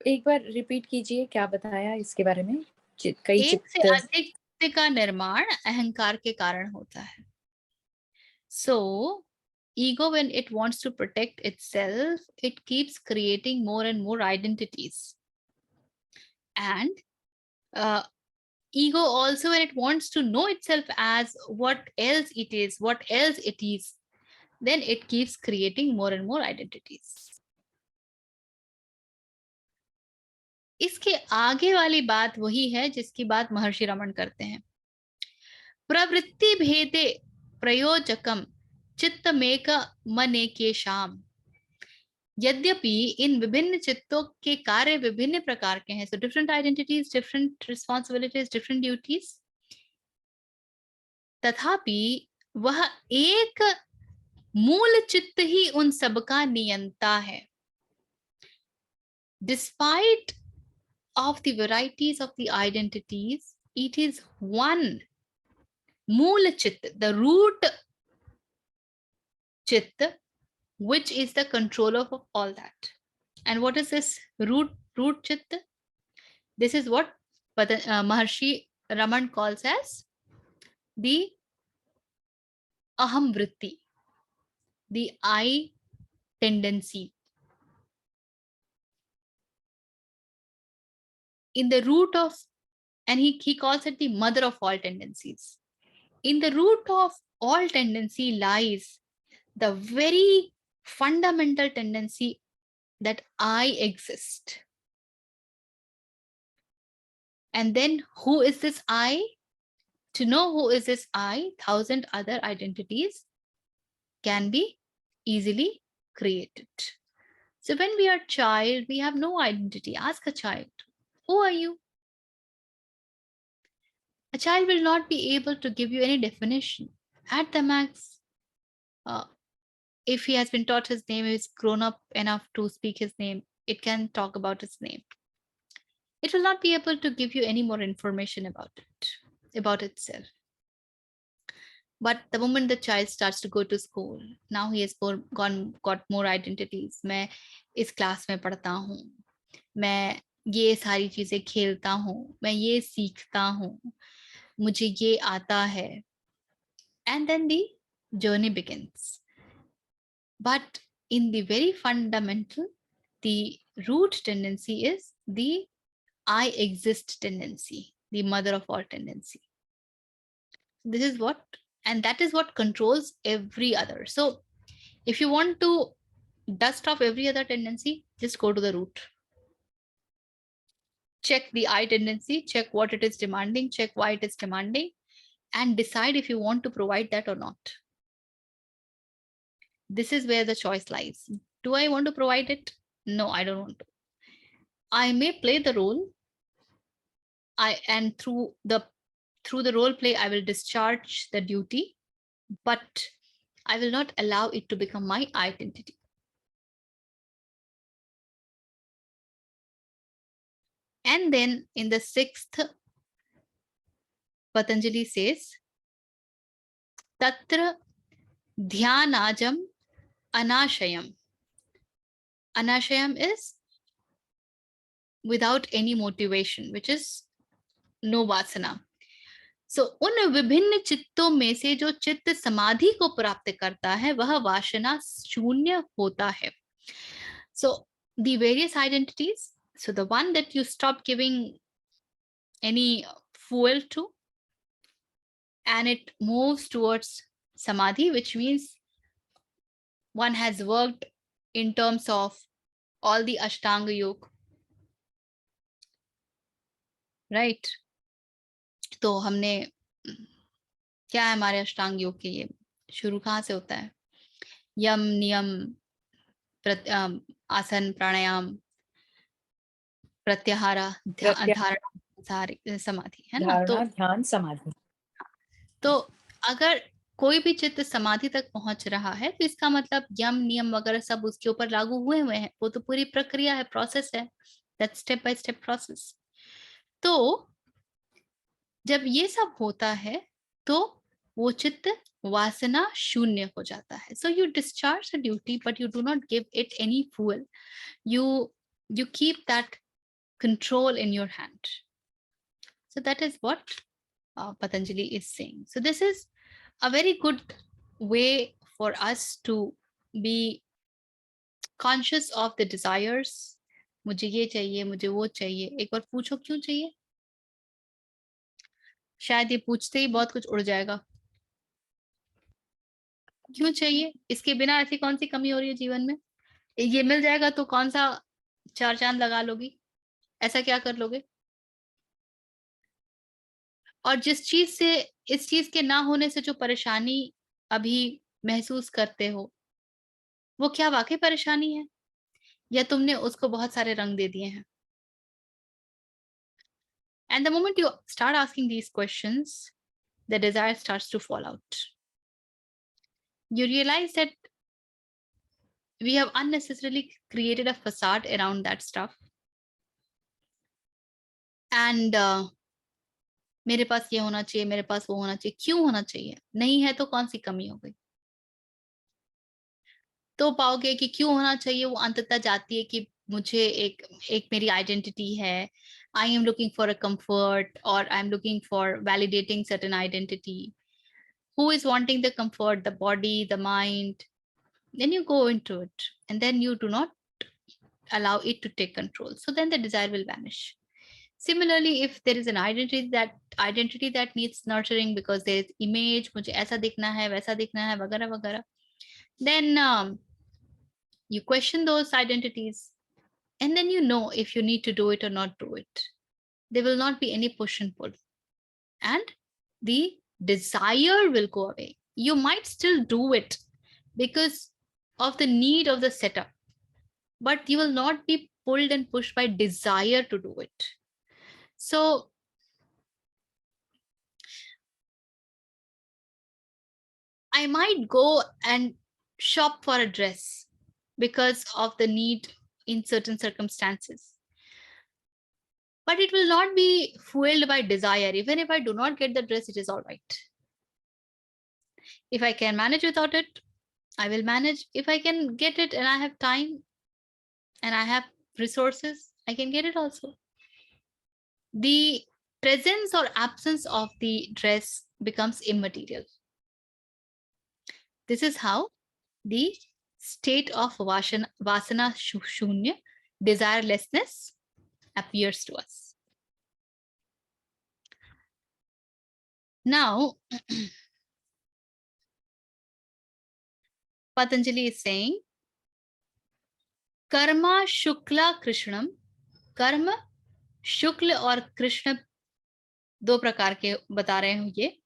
एक बार रिपीट कीजिए, क्या बताया इसके बारे में? कई एक से चित्त. अधिक चित्त का निर्माण अहंकार के कारण होता है. So ego, when it wants to protect itself, it keeps creating more and more identities. And ego also, when it wants to know itself as what else it is, then it keeps creating more and more identities. इसके आगे वाली बात वही है जिसकी बात महर्षि रमन करते हैं। प्रवृत्ति भेदे प्रयोजकम चित्तमेक मनेकेशाम। यद्यपि इन विभिन्न चित्तों के कार्य विभिन्न प्रकार के हैं, so different identities, different responsibilities, different duties, तथापि वह एक मूल चित्त ही उन सबका नियंता है। Despite of the varieties of the identities, it is one Mool Chit, the root Chit, which is the controller of all that. And what is this root Chit? This is what Maharshi Raman calls as the Aham Vritti, the I tendency. In the root of, and he calls it the mother of all tendencies. In the root of all tendency lies the very fundamental tendency that I exist. And then who is this I? To know who is this I, 1,000 other identities can be easily created. So when we are a child, we have no identity. Ask a child, who are you? A child will not be able to give you any definition. At the max, if he has been taught his name, is grown up enough to speak his name, it can talk about his name. It will not be able to give you any more information about it, about itself. But the moment the child starts to go to school, now he has got more identities. मैं इस क्लास में पढ़ता हूँ, मैं ये सारी चीजें खेलता हूँ, मैं ये सीखता हूँ, मुझे ये आता है. And then the journey begins. But in the very fundamental, the root tendency is the I exist tendency, the mother of all tendency. This is what, and that is what controls every other. So if you want to dust off every other tendency, just go to the root. Check the I tendency, check what it is demanding, check why it is demanding, and decide if you want to provide that or not. This is where the choice lies. Do I want to provide it? No, I don't want to. I may play the role, and through the role play, I will discharge the duty, but I will not allow it to become my identity. And then in the 6th, Patanjali says, Tatra dhyanajam anashayam. Anashayam is without any motivation, which is no vasana. So उन विभिन्न चित्तों में से जो चित्त समाधि को प्राप्त करता है वह वासना शून्य होता है. So the various identities, so the one that you stop giving any fuel to, and it moves towards samadhi, which means one has worked in terms of all the Ashtanga Yoga, right? तो हमने क्या है हमारे अष्टांग योग के, ये शुरू कहाँ से होता है? यम नियम आसन प्राणायाम प्रत्याहारा धारणा समाधि, है ना? तो ध्यान समाधि. तो अगर कोई भी चित्त समाधि तक पहुंच रहा है तो इसका मतलब यम नियम वगैरह सब उसके ऊपर लागू हुए हैं. वो तो पूरी प्रक्रिया है, प्रोसेस है, that step by step process. तो जब ये सब होता है तो वो चित्त वासना शून्य हो जाता है. So you discharge the duty but you do not give it any fuel. you keep that control in your hand. So that is what Patanjali is saying. So this is a very good way for us to be conscious of the desires. मुझे ये चाहिए, मुझे वो चाहिए. एक बार पूछो क्यों चाहिए? शायद ये पूछते ही बहुत कुछ उड़ जाएगा। क्यों चाहिए? इसके बिना ऐसी कौन सी कमी हो रही है जीवन में? ये मिल जाएगा तो कौन सा 4 चांद लगा लोगी? ऐसा क्या कर लोगे? और जिस चीज से, इस चीज के ना होने से जो परेशानी अभी महसूस करते हो, वो क्या वाकई परेशानी है, या तुमने उसको बहुत सारे रंग दे दिए हैं? And the moment you start asking these questions, the desire starts to fall out. You realize that we have unnecessarily created a facade around that stuff. And मेरे पास ये होना चाहिए, मेरे पास वो होना चाहिए। क्यों होना चाहिए? नहीं है तो कौन सी कमी हो गई? तो पाओगे कि क्यों होना चाहिए, वो अंततः जाती है कि मुझे एक एक मेरी आइडेंटिटी है। I am looking for a comfort, और I am looking for validating certain identity. Who is wanting the comfort? The body, the mind. Then you go into it, and then you do not allow it to take control. So then the desire will vanish. Similarly, if there is an identity that needs nurturing because there is image, मुझे ऐसा दिखना है, वैसा दिखना है, वगैरह वगैरह, then you question those identities, and then you know if you need to do it or not do it. There will not be any push and pull, and the desire will go away. You might still do it because of the need of the setup, but you will not be pulled and pushed by desire to do it. So I might go and shop for a dress because of the need in certain circumstances, but it will not be fueled by desire. Even if I do not get the dress, it is all right. If I can manage without it, I will manage. If I can get it and I have time and I have resources, I can get it also. The presence or absence of the dress becomes immaterial. This is how the state of vasana shunya, desirelessness, appears to us. Now, Patanjali is saying, Karma Shukla कृष्णम। कर्म शुक्ल और कृष्ण दो प्रकार के बता रहे हूं ये।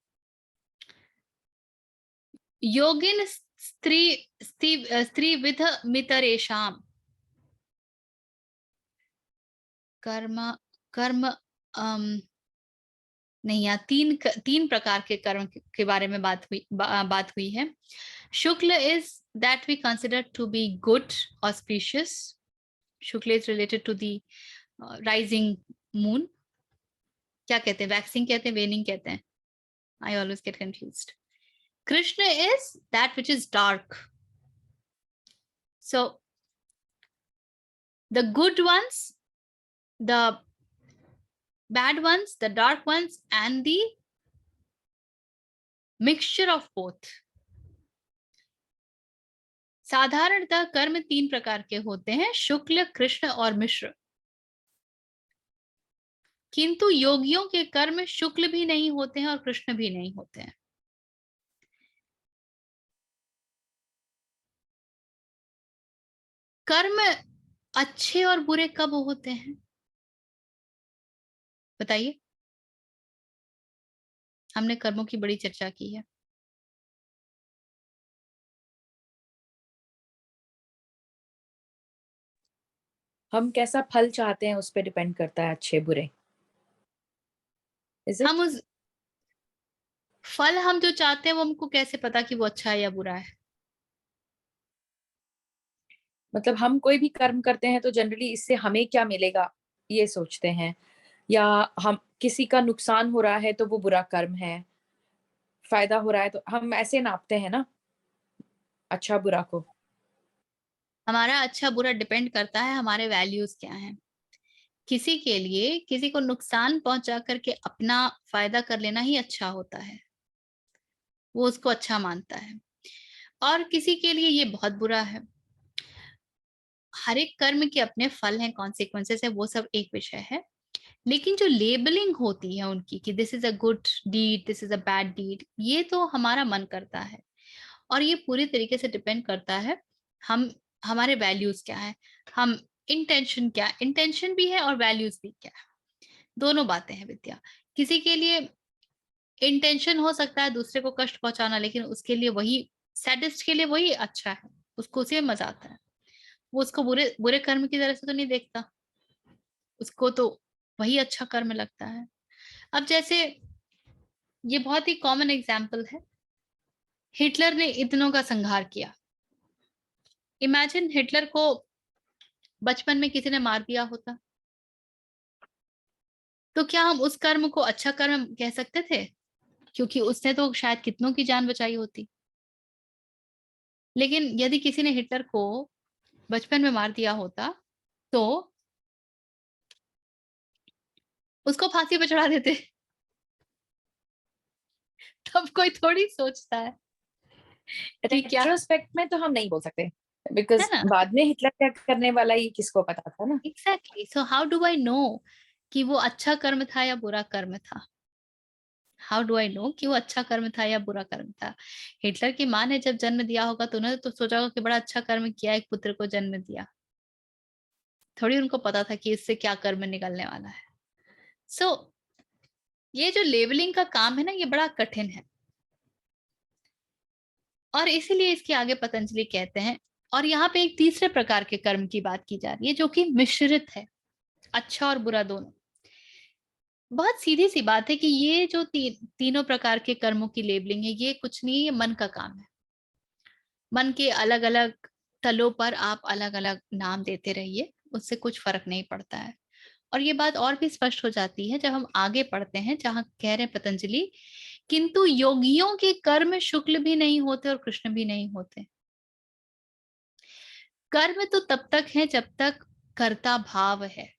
योगिन स्त्री विध मितरेशम। कर्म कर्म नहीं, यहाँ तीन प्रकार के कर्म के बारे में बात हुई है। Shukla is that we consider to be good, auspicious. Shukla is related to the rising moon. क्या कहते हैं, वैक्सिंग कहते हैं, वेनिंग कहते हैं? I always get confused. Krishna is that which is dark. So the good ones, the bad ones, the dark ones, and the mixture of both. साधारणतः कर्म तीन प्रकार के होते हैं, शुक्ल, कृष्ण और मिश्र। किंतु योगियों के कर्म शुक्ल भी नहीं होते हैं और कृष्ण भी नहीं होते हैं। कर्म अच्छे और बुरे कब होते हैं, बताइए? हमने कर्मों की बड़ी चर्चा की है। हम कैसा फल चाहते हैं उस पे डिपेंड करता है, अच्छे बुरे। हम उस फल हम जो चाहते हैं वो हमको कैसे पता कि वो अच्छा है या बुरा है? मतलब हम कोई भी कर्म करते हैं तो जनरली इससे हमें क्या मिलेगा ये सोचते हैं, या हम किसी का नुकसान हो रहा है तो वो बुरा कर्म है, फायदा हो रहा है तो हम ऐसे नापते हैं ना अच्छा बुरा को। हमारा अच्छा बुरा डिपेंड करता है हमारे वैल्यूज क्या हैं। किसी के लिए किसी को नुकसान पहुंचा करके अपना फायदा कर लेना ही अच्छा होता है, वो उसको अच्छा मानता है। और किसी के लिए ये बहुत बुरा है। हर एक कर्म के अपने फल हैं, कॉन्सिक्वेंसेस है, वो सब एक विषय है। लेकिन जो लेबलिंग होती है उनकी कि this is a good deed, this is a bad deed, ये तो हमारा मन करता है। और ये पूरी तरीके से डिपेंड करता है हम हमारे वैल्यूज क्या है, हम इंटेंशन क्या, इंटेंशन भी है और वैल्यूज भी क्या है, दोनों बातें हैं विद्या। किसी के लिए इंटेंशन हो सकता है दूसरे को कष्ट पहुंचाना, लेकिन उसके लिए वही, सैडिस्ट के लिए वही अच्छा है, उसको उसी में मजा आता है, वो उसको बुरे बुरे कर्म की तरह से तो नहीं देखता, उसको तो वही अच्छा कर्म लगता है। अब जैसे ये बहुत ही कॉमन एग्जाम्पल है, हिटलर ने इतनों का संहार किया। इमेजिन हिटलर को बचपन में किसी ने मार दिया होता, तो क्या हम उस कर्म को अच्छा कर्म कह सकते थे? क्योंकि उसने तो शायद कितनों की जान बचाई होती। लेकिन यदि किसी ने हिटलर को बचपन में मार दिया होता तो उसको फांसी पर चढ़ा देते। तब कोई थोड़ी सोचता है कि क्या, रेट्रोस्पेक्ट में तो हम नहीं बोल सकते, है बिकॉज ना। बाद में हिटलर क्या करने वाला ये किसको पता था ना। Exactly, so how do I know कि वो अच्छा कर्म था या बुरा कर्म था? हाउ डू आई नो कि वो अच्छा कर्म था या बुरा कर्म था? हिटलर की माँ ने जब जन्म दिया होगा तो उन्होंने तो सोचा होगा कि बड़ा अच्छा कर्म किया, एक पुत्र को जन्म दिया। थोड़ी उनको पता था कि इससे क्या कर्म निकलने वाला है। सो ये जो लेबलिंग का काम है ना, ये बड़ा कठिन है, और इसीलिए इसके आगे पतंजलि कहते हैं। और यहाँ पे एक तीसरे प्रकार के कर्म की बात की जा रही है जो कि मिश्रित है, अच्छा और बुरा दोनों। बहुत सीधी सी बात है कि ये जो तीनों प्रकार के कर्मों की लेबलिंग है, ये कुछ नहीं, ये मन का काम है। मन के अलग अलग तलों पर आप अलग अलग नाम देते रहिए, उससे कुछ फर्क नहीं पड़ता है। और ये बात और भी स्पष्ट हो जाती है जब हम आगे पढ़ते हैं, जहां कह रहे हैं पतंजलि, किंतु योगियों के कर्म शुक्ल भी नहीं होते और कृष्ण भी नहीं होते। कर्म तो तब तक है जब तक कर्ता भाव है।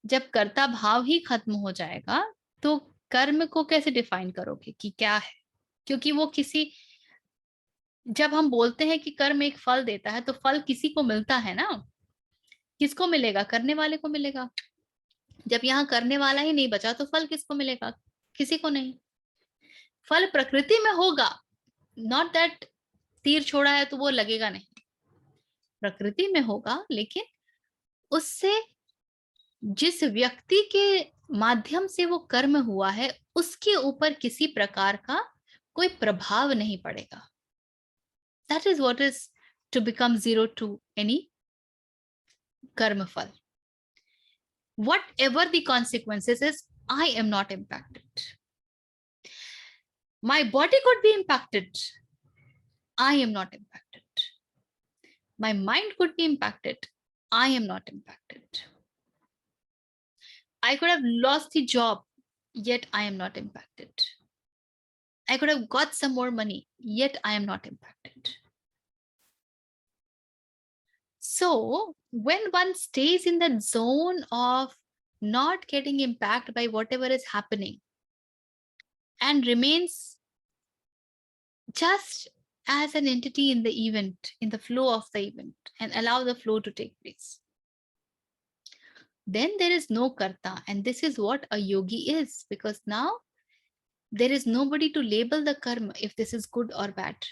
जब कर्ता भाव ही खत्म हो जाएगा तो कर्म को कैसे डिफाइन करोगे कि क्या है? क्योंकि वो किसी, जब हम बोलते हैं कि कर्म एक फल देता है तो फल किसी को मिलता है ना। किसको मिलेगा? करने वाले को मिलेगा। जब यहाँ करने वाला ही नहीं बचा तो फल किसको मिलेगा? किसी को नहीं। फल प्रकृति में होगा, नॉट दैट तीर छोड़ा है तो वो लगेगा नहीं, प्रकृति में होगा, लेकिन उससे जिस व्यक्ति के माध्यम से वो कर्म हुआ है उसके ऊपर किसी प्रकार का कोई प्रभाव नहीं पड़ेगा। That is what is to become zero to any karma phal. Whatever the consequences is, I am not impacted. My body could be impacted, I am not impacted. My mind could be impacted, I am not impacted. I could have lost the job, yet I am not impacted. I could have got some more money, yet I am not impacted. So, when one stays in that zone of not getting impacted by whatever is happening and remains just as an entity in the event, in the flow of the event, and allow the flow to take place, then there is no karta. And this is what a yogi is, because now there is nobody to label the karma if this is good or bad.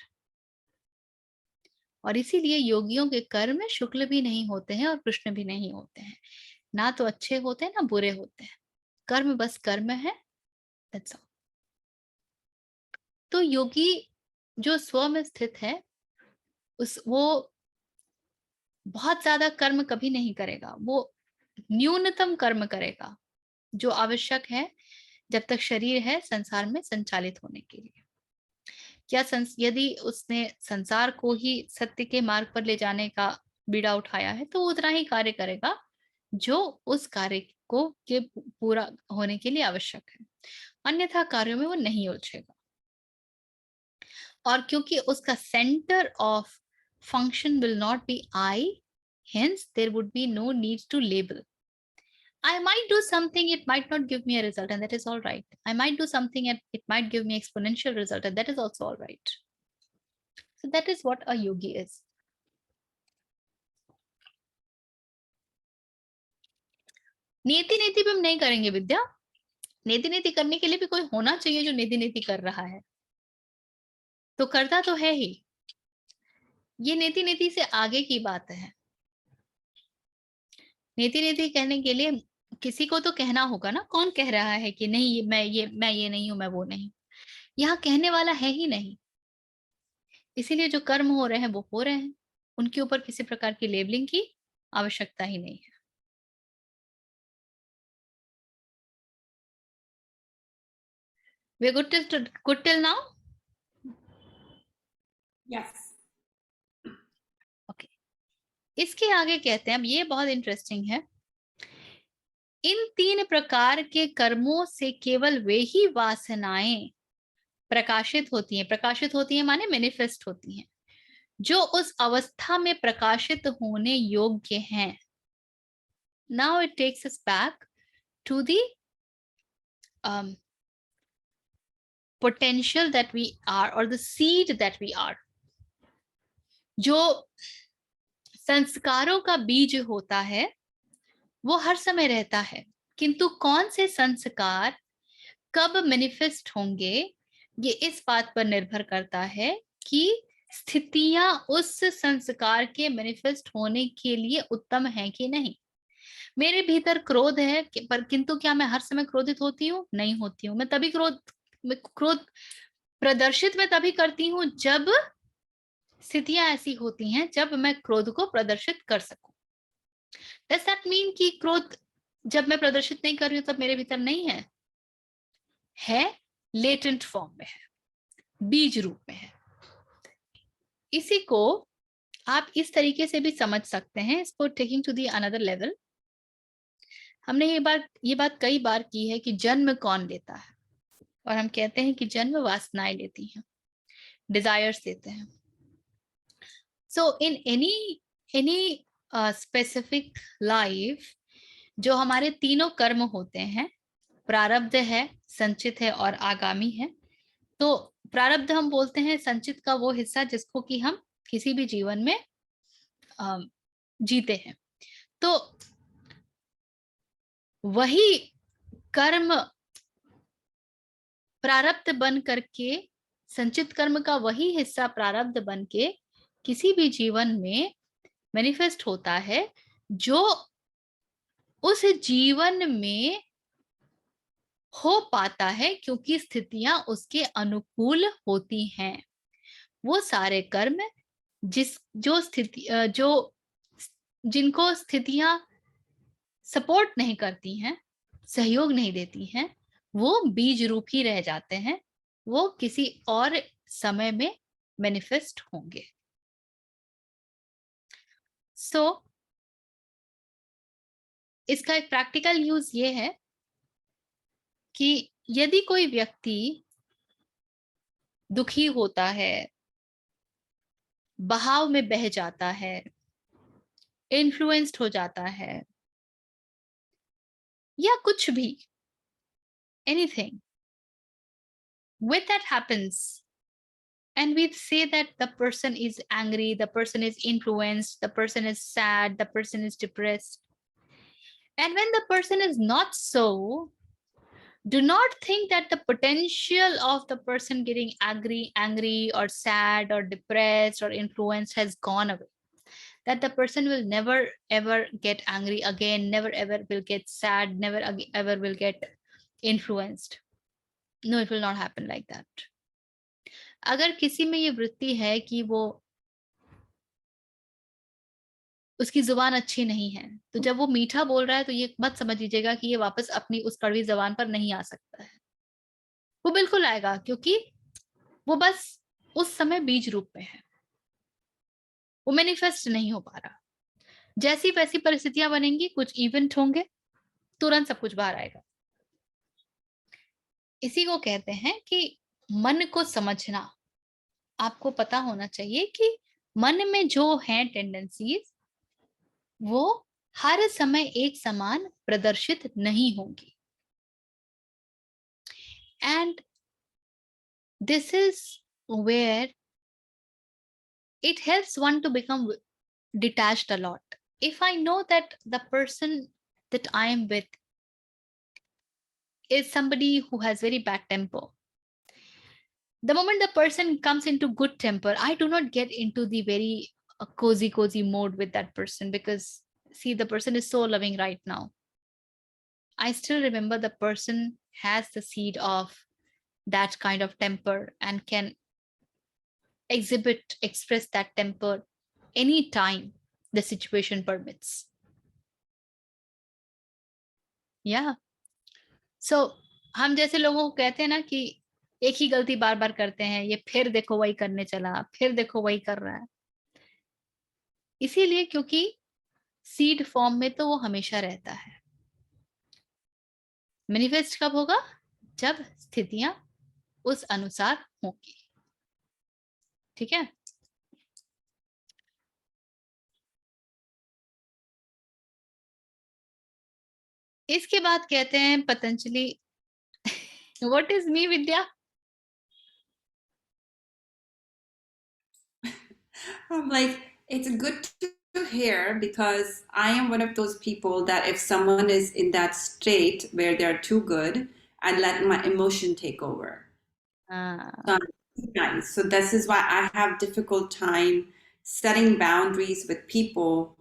और इसीलिए योगियों के कर्म शुक्ल भी नहीं होते हैं और कृष्ण भी नहीं होते हैं, ना तो अच्छे होते हैं ना बुरे होते हैं, कर्म बस कर्म है, that's all. तो योगी जो स्व में स्थित है, उस वो बहुत ज्यादा कर्म कभी नहीं करेगा, वो न्यूनतम कर्म करेगा जो आवश्यक है जब तक शरीर है संसार में संचालित होने के लिए। क्या यदि उसने संसार को ही सत्य के मार्ग पर ले जाने का बीड़ा उठाया है तो उतना ही कार्य करेगा जो उस कार्य को के पूरा होने के लिए आवश्यक है, अन्यथा कार्यों में वो नहीं उलझेगा। और क्योंकि उसका centre of function will not be I, hence there would be no need to label. I might do something, it might not give me a result, and that is all right. I might do something and it might give me exponential result, and that is also all right. So that is what a yogi is. नीति नीति भी हम नहीं करेंगे विद्या। नीति नीति करने के लिए भी कोई होना चाहिए जो नीति नीति कर रहा है, तो करता तो है ही। ये नीति नीति से आगे की बात है। नीति नीति कहने के लिए किसी को तो कहना होगा ना, कौन कह रहा है कि नहीं मैं ये नहीं हूं, मैं वो नहीं। यहाँ कहने वाला है ही नहीं, इसीलिए जो कर्म हो रहे हैं वो हो रहे हैं, उनके ऊपर किसी प्रकार की लेबलिंग की आवश्यकता ही नहीं है। We are good till now? Yes. Okay. इसके आगे कहते हैं, अब ये बहुत इंटरेस्टिंग है, इन 3 प्रकार के कर्मों से केवल वे ही वासनाएं प्रकाशित होती हैं। प्रकाशित होती हैं माने मैनिफेस्ट होती हैं, जो उस अवस्था में प्रकाशित होने योग्य हैं। Now it takes us back to the potential that we are, or the seed that we are. जो संस्कारों का बीज होता है वो हर समय रहता है, किंतु कौन से संस्कार कब मैनिफेस्ट होंगे ये इस बात पर निर्भर करता है कि स्थितियां उस संस्कार के मैनिफेस्ट होने के लिए उत्तम है कि नहीं। मेरे भीतर क्रोध है पर किंतु क्या मैं हर समय क्रोधित होती हूँ? नहीं होती हूँ। मैं तभी क्रोध प्रदर्शित मैं तभी करती हूँ जब स्थितियां ऐसी होती हैं जब मैं क्रोध को प्रदर्शित कर सकूं। Does that mean कि क्रोध जब मैं प्रदर्शित नहीं कर रही हूं तब मेरे भीतर नहीं है? है, लेटेंट फॉर्म में है, बीज रूप में है। इसी को आप इस तरीके से भी समझ सकते हैं, इसको taking to the another level. हमने ये बात कई बार की है कि जन्म कौन लेता है, और हम कहते हैं कि जन्म वासनाएं लेती हैं, डिजायर्स देते हैं। सो इन एनी स्पेसिफिक लाइफ जो हमारे तीनों कर्म होते हैं, प्रारब्ध है, संचित है और आगामी है। तो प्रारब्ध हम बोलते हैं संचित का वो हिस्सा जिसको कि हम किसी भी जीवन में जीते हैं। तो वही कर्म प्रारब्ध बन करके, संचित कर्म का वही हिस्सा प्रारब्ध बन के किसी भी जीवन में मैनिफेस्ट होता है, जो उस जीवन में हो पाता है क्योंकि स्थितियां उसके अनुकूल होती हैं। वो सारे कर्म जिनको स्थितियां सपोर्ट नहीं करती हैं, सहयोग नहीं देती हैं, वो बीज रूप ही रह जाते हैं, वो किसी और समय में मैनिफेस्ट होंगे। सो इसका एक प्रैक्टिकल यूज ये है कि यदि कोई व्यक्ति दुखी होता है, बहाव में बह जाता है, इन्फ्लुएंस्ड हो जाता है, या कुछ भी, anything, when that happens and we say that the person is angry, the person is influenced, the person is sad, the person is depressed, and when the person is not so, do not think that the potential of the person getting angry or sad or depressed or influenced has gone away, that the person will never ever get angry again, never ever will get sad, never ever will get influenced. No, it will not happen like that. अगर किसी में ये वृत्ति है कि वो उसकी जुबान अच्छी नहीं है, तो जब वो मीठा बोल रहा है तो ये मत समझ लीजिएगा कि ये वापस अपनी उस कड़वी जबान पर नहीं आ सकता है। वो बिल्कुल आएगा, क्योंकि वो बस उस समय बीज रूप में है, वो मैनिफेस्ट नहीं हो पा रहा। जैसी वैसी परिस्थितियां बनेंगी, कुछ इवेंट होंगे, तुरंत सब कुछ बाहर आएगा। इसी को कहते हैं कि मन को समझना। आपको पता होना चाहिए कि मन में जो है टेंडेंसीज, वो हर समय एक समान प्रदर्शित नहीं होंगी। And this is where it helps one to become detached a lot. If I know that the person that I am with is somebody who has very bad temper. The moment the person comes into good temper, I do not get into the very cozy mode with that person, because see, the person is so loving right now. I still remember the person has the seed of that kind of temper and can express that temper anytime the situation permits. Yeah. So हम जैसे लोगों को कहते हैं ना कि एक ही गलती बार बार करते हैं, ये फिर देखो वही करने चला, फिर देखो वही कर रहा है, इसीलिए क्योंकि सीड फॉर्म में तो वो हमेशा रहता है। मैनिफेस्ट कब होगा? जब स्थितियां उस अनुसार होगी। ठीक है। इसके बाद कहते हैं Patanjali what is me Vidya? I'm like, it's good to hear because I am one of those people that if someone is in that state where they're too good, I let my emotion take over. So I'm too nice. So this is why I have difficult time setting boundaries with people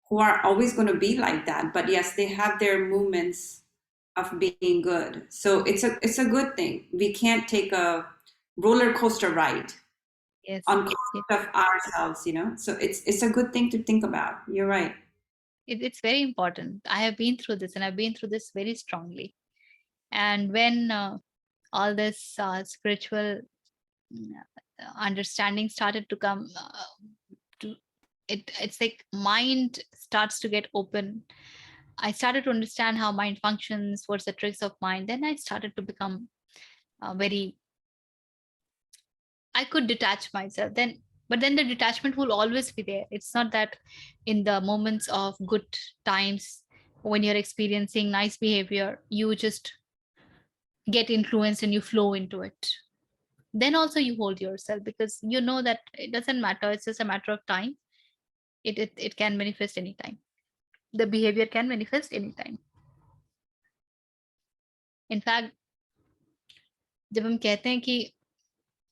who are always going to be like that. But yes, they have their moments of being good. So it's a good thing. We can't take a roller coaster ride Yes, on yes, cost yes. of ourselves, so it's a good thing to think about. You're right. It's very important. I have been through this, and I've been through this very strongly. And when all this spiritual understanding started to come, to it's like mind starts to get open. I started to understand how mind functions, what's the tricks of mind. Then I started to become very, I could detach myself then, but then the detachment will always be there. It's not that in the moments of good times when you're experiencing nice behavior, you just get influenced and you flow into it. Then also you hold yourself, because you know that it doesn't matter. It's just a matter of time. It can manifest anytime. The behavior can manifest anytime. In fact, जब हम कहते हैं कि,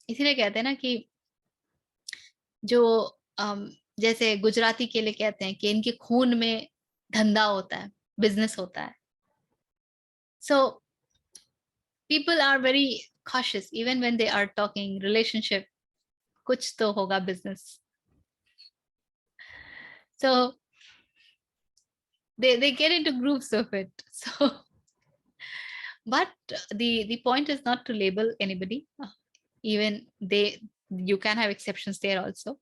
इसीलिए कहते हैं ना कि जो जैसे गुजराती के लिए कहते हैं कि इनके खून में धंधा होता है, बिजनेस होता है. So people are very cautious even when they are talking relationship. कुछ तो होगा business. So they get into groups of it. So but the point is not to label anybody. Even you can have exceptions there also.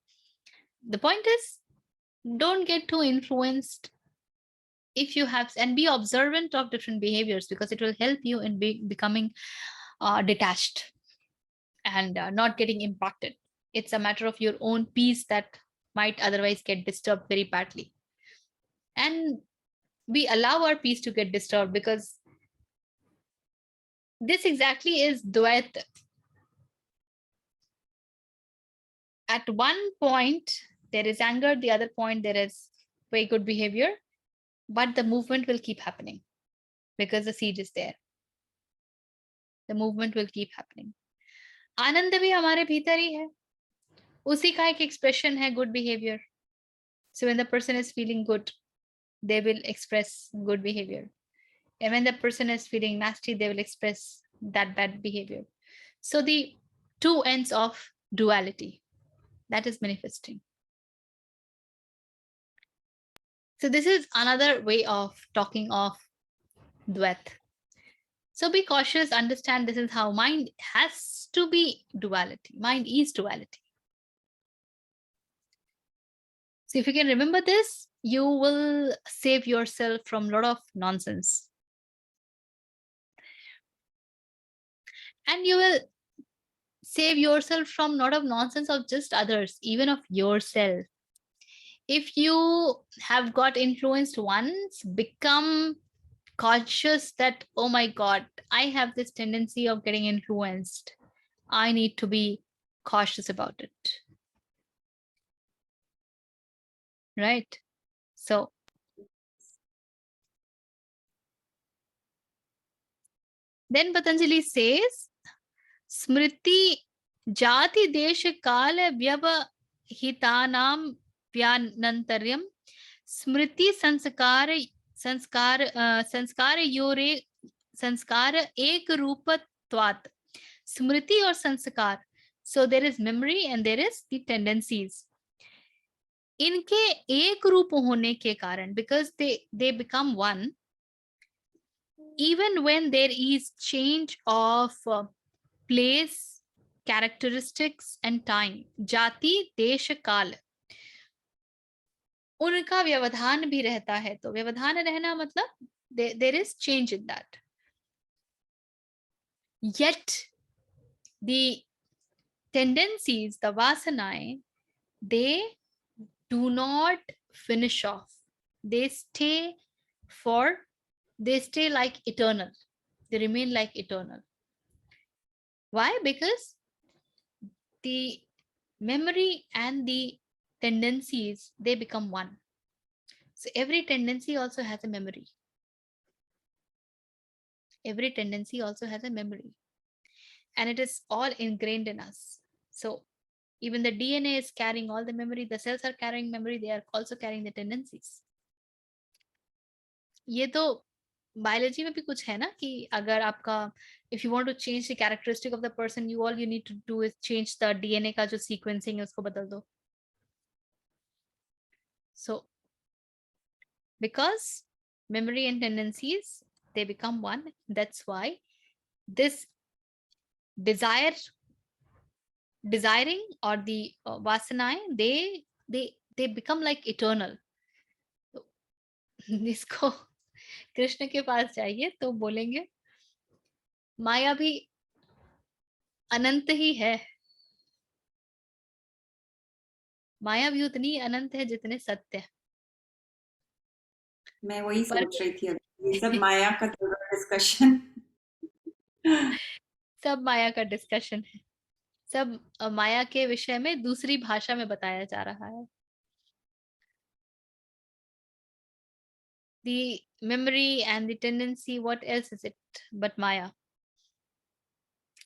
The point is, don't get too influenced. If you have, and be observant of different behaviors, because it will help you in becoming detached and not getting impacted. It's a matter of your own peace that might otherwise get disturbed very badly. And we allow our peace to get disturbed because this exactly is Dvait. At one point, there is anger, the other point, there is very good behavior, but the movement will keep happening because the seed is there. The movement will keep happening. आनंद भी हमारे भीतर ही है, उसी का एक expression है good behavior. So when the person is feeling good, they will express good behavior. And when the person is feeling nasty, they will express that bad behavior. So the two ends of duality, that is manifesting. So this is another way of talking of Dvait. So be cautious, understand this is how mind has to be duality. Mind is duality. So if you can remember this, you will save yourself from a lot of nonsense. And you will save yourself from a lot of nonsense of just others, even of yourself. If you have got influenced once, become conscious that, oh my God, I have this tendency of getting influenced. I need to be cautious about it. Right? So Then Patanjali says, Smriti jati desha kala vyavahitanam vyanantaryam smriti sanskar ek rupatvat. Smriti or sanskar. So there is memory and there is the tendencies. इनके एक रूप होने के कारण, because they become one, even when there is change of place, characteristics and time, जाति देश काल, उनका व्यवधान भी रहता है. तो व्यवधान रहना मतलब there is change in that. Yet the tendencies, the vasanae, they do not finish off. They stay like eternal. They remain like eternal. Why? Because the memory and the tendencies, they become one. So every tendency also has a memory. Every tendency also has a memory. And it is all ingrained in us. So even the DNA is carrying all the memory, the cells are carrying memory, they are also carrying the tendencies. ये तो बायोलॉजी में भी कुछ है ना कि अगर आपका if you want to change the characteristic of the person, all you need to do is change the DNA का जो sequencing है उसको बदल दो. So because memory and tendencies, they become one, that's why this desiring or the vasanae, they become like eternal. So, इसको कृष्ण के पास जाइए तो बोलेंगे माया भी अनंत ही है. माया भी उतनी अनंत है जितने सत्य है. मैं वही सोच रही थी अभी, सब माया का डिस्कशन. सब माया का डिस्कशन है. सब माया के विषय में दूसरी भाषा में बताया जा रहा है. The memory and the tendency, what else is it but Maya?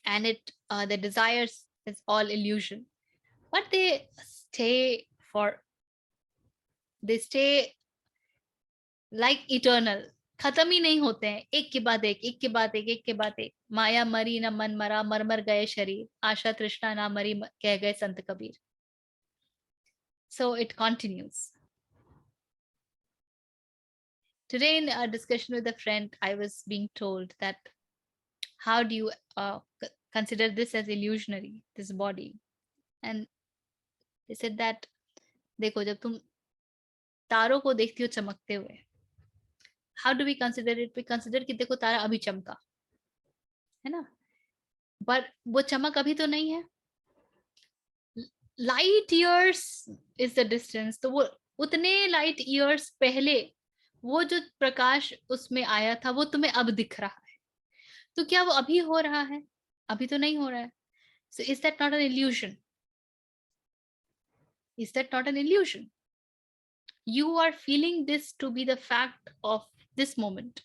And the desires is all illusion. But they stay like eternal. खत्म ही नहीं होते हैं. एक के बाद एक, एक के बाद एक, एक के बाद एक. माया मरी न मन मरा, मर मर गए शरीर. आशा तृष्णा ना मरी, कह गए संत Kabir. So it continues. Today in a discussion with a friend, I was being told that how do you consider this as illusionary, this body? And they said that देखो जब तुम तारों को देखती हो चमकते हुए, how do we consider it? We consider कि देखो तारा अभी चमका, है ना? पर वो चमक अभी तो नहीं है. Light years is the distance. तो वो उतने light years पहले वो जो प्रकाश उसमें आया था वो तुम्हें अब दिख रहा है. तो क्या वो अभी हो रहा है? अभी तो नहीं हो रहा है. So is that not an illusion? Is that not an illusion? You are feeling this to be the fact of this moment,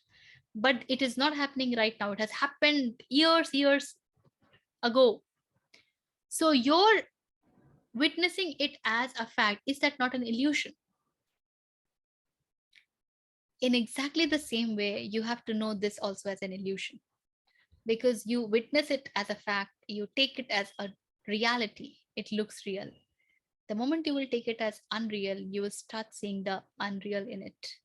but it is not happening right now. It has happened years ago. So you're witnessing it as a fact. Is that not an illusion? In exactly the same way, you have to know this also as an illusion, because you witness it as a fact, you take it as a reality, it looks real. The moment you will take it as unreal, you will start seeing the unreal in it.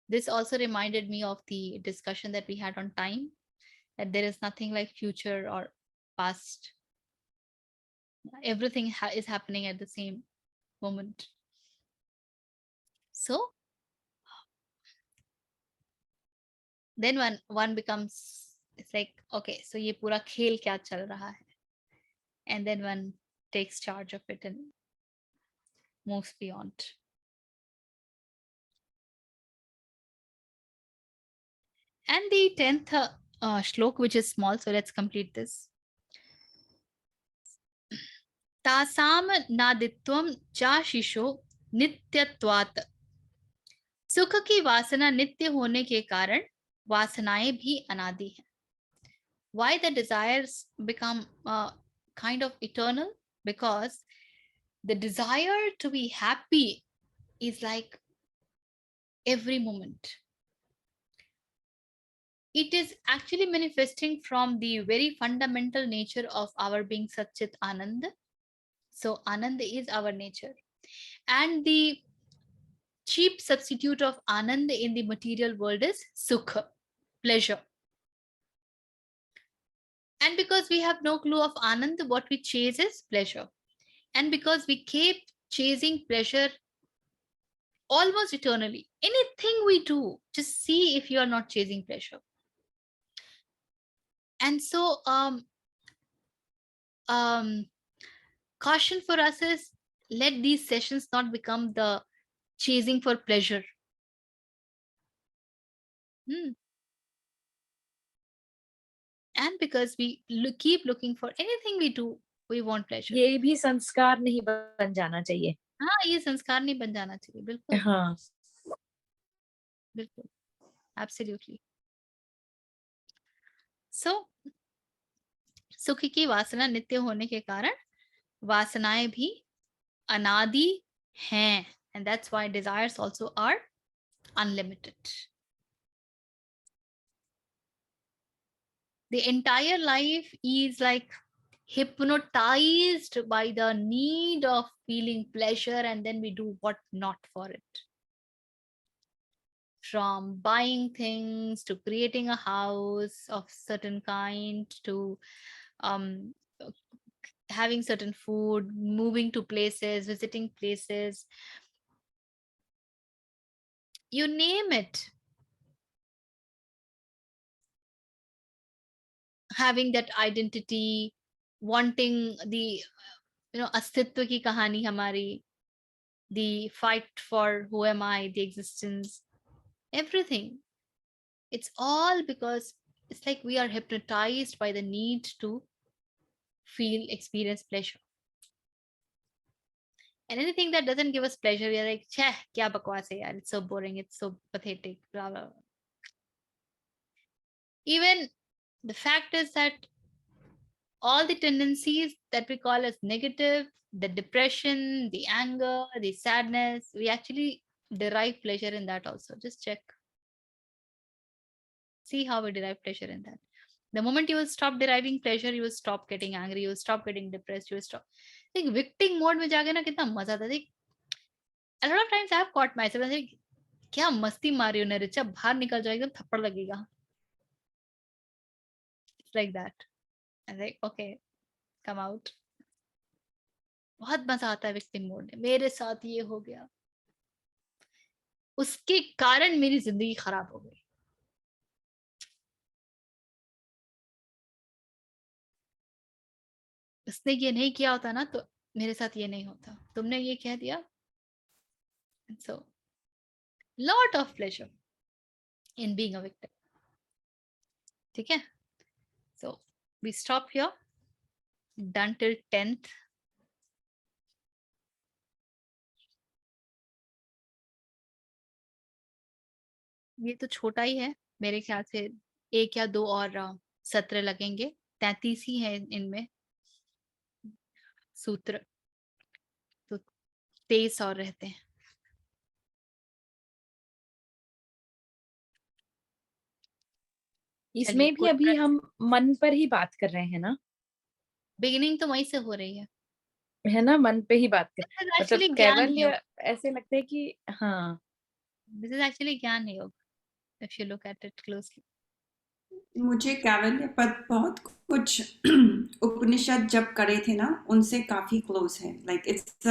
This also reminded me of the discussion that we had on time, that there is nothing like future or past. Everything is happening at the same moment. So then one becomes, it's like, okay, so ये पूरा खेल क्या चल रहा है? And then one takes charge of it and moves beyond. And the 10th shlok, which is small, so let's complete this. Tasam naditvam cha shisho nityatvat सुख की वासना नित्य होने के कारण वासनाएं भी अनादि हैं. Why the desires become kind of eternal? Because the desire to be happy is like every moment. It is actually manifesting from the very fundamental nature of our being Satchit Anand. So Anand is our nature. And the cheap substitute of Anand in the material world is Sukha, pleasure. And because we have no clue of Anand, what we chase is pleasure. And because we keep chasing pleasure almost eternally, anything we do, just see if you are not chasing pleasure. And so caution for us is, let these sessions not become the chasing for pleasure. And because we keep looking for anything we do, we want pleasure. ये भी संस्कार नहीं बन जाना चाहिए. हाँ, ये संस्कार नहीं बन जाना चाहिए. बिल्कुल. हाँ. बिल्कुल. Absolutely. So, सुख की वासना नित्य होने के कारण वासनाएं भी अनादि हैं. And that's why desires also are unlimited. The entire life is like hypnotized by the need of feeling pleasure, and then we do what not for it. From buying things to creating a house of certain kind to having certain food, moving to places, visiting places, you name it. Having that identity, wanting the अस्तित्व की कहानी हमारी, the fight for who am I, the existence, everything. It's all because it's like we are hypnotized by the need to experience pleasure. And anything that doesn't give us pleasure, we are like, "Cheh, kya bakwas hai yaar, it's so boring, it's so pathetic, blah, blah, blah." Even the fact is that all the tendencies that we call as negative, the depression, the anger, the sadness, we actually derive pleasure in that also. Just check. See how we derive pleasure in that. The moment you will stop deriving pleasure, you will stop getting angry, you will stop getting depressed, you will stop. Like victim mode में जाके ना कितना मजा आता है. A lot of times I have caught myself and like, क्या मस्ती मारी हो रिचा, बाहर निकल जाओ एकदम थप्पड़ लगेगा. It's like that. I'm like, okay, come out. बहुत मजा आता है विक्टिम मोड में. मेरे साथ ये हो गया, उसके कारण मेरी जिंदगी खराब हो गई. उसने ये नहीं किया होता ना तो मेरे साथ ये नहीं होता. तुमने ये कह दिया. So lot of pleasure in being a victim. ठीक है? So we stop here. Done till 10th. ये तो छोटा ही है. मेरे ख्याल से 1 या 2 और सत्र लगेंगे. 33 ही है इनमें सूत्र, तो 23 और रहते हैं. इसमें भी अभी हम मन पर ही बात कर रहे हैं ना. बिगिनिंग तो वहीं से हो रही है ना, मन पे ही बात कर. मतलब कैवल्य ऐसे लगता है कि हाँ, दिस इज एक्चुअली ज्ञान योग if you look at it closely. मुझे कैवल्य पद बहुत कुछ उपनिषद जब करे थे ना, उनसे काफी क्लोज है. Like it's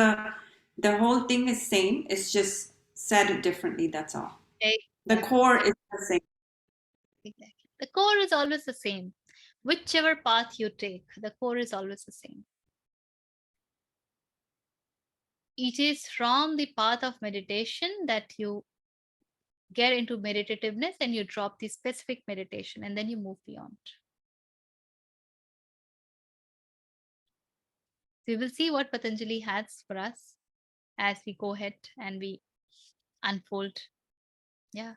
the whole thing is same, it's just said differently, that's all. The core is the same. Exactly. The core is always the same. Whichever path you take, the core is always the same. It is from the path of meditation that you get into meditativeness and you drop the specific meditation and then you move beyond. So we will see what Patanjali has for us as we go ahead and we unfold Yeah.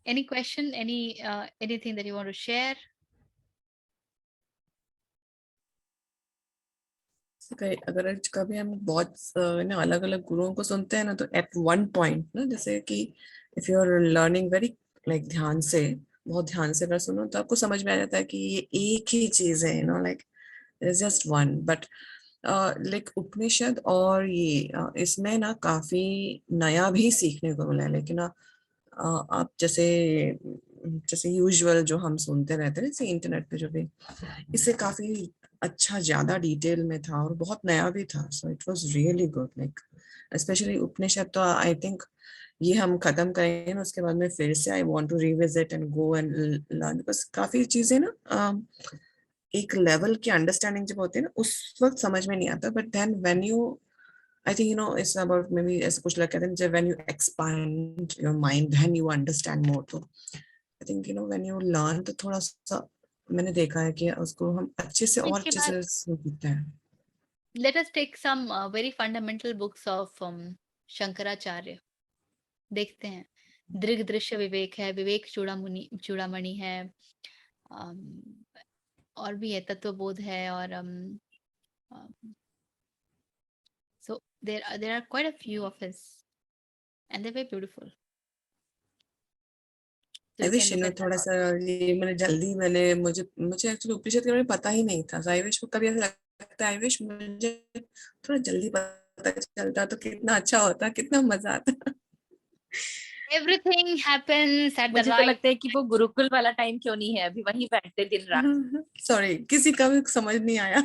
Any question? Anything that you want to share? अगर कभी हम बहुत ना अलग अलग गुरुओं को सुनते हैं ना, तो एट वन पॉइंट ना, जैसे कि if you are learning very like ध्यान से, बहुत ध्यान से अगर सुनो तो आपको समझ में आ जाता है कि ये एक ही चीज है, like just one. But like Upanishad और ये इसमें ना काफी नया भी सीखने को मिला है। लेकिन आप जैसे जैसे यूजुअल जो हम सुनते रहते हैं जैसे इंटरनेट पे जो भी, इससे काफी अच्छा ज्यादा डिटेल में था और बहुत नया भी था। So it was really good, like specially Upanishad. तो आई थिंक ये हम खत्म करेंगे ना, उसके बाद में फिर से I want to revisit and go and learn, because काफी चीजें ना एक लेवल की अंडरस्टैंडिंग जब होती है ना, उस वक्त समझ में नहीं आता। But then when you, I think it's about maybe, ऐसे कुछ लोग कहते हैं जब when you expand your mind then you understand more. तो I think when you learn, तो थोड़ा सा मैंने देखा है कि उसको हम अच्छे से और इसके अच्छे बाद से सीखते हैं। let us take some very fundamental books of Shankaracharya. देखते हैं। दृग दृश्य विवेक है, विवेक चूड़ामणि है, और भी है, तत्वबोध है, और so there are quite a few of his and they're very beautiful. So I you can wish look at थोड़ा that. सा ये मैंने जल्दी मैंने मुझे मुझे एक्चुअली उपनिषद के बारे में पता ही नहीं था। आई विश कभी ऐसा लगता है, आई विश मुझे थोड़ा जल्दी पता चलता तो कितना अच्छा होता, कितना मजा आता। Everything happens at the मुझे तो right. लगता है कि वो गुरुकुल वाला टाइम क्यों नहीं है, अभी वहीं बैठते दिन रात। सॉरी, किसी का भी समझ नहीं आया।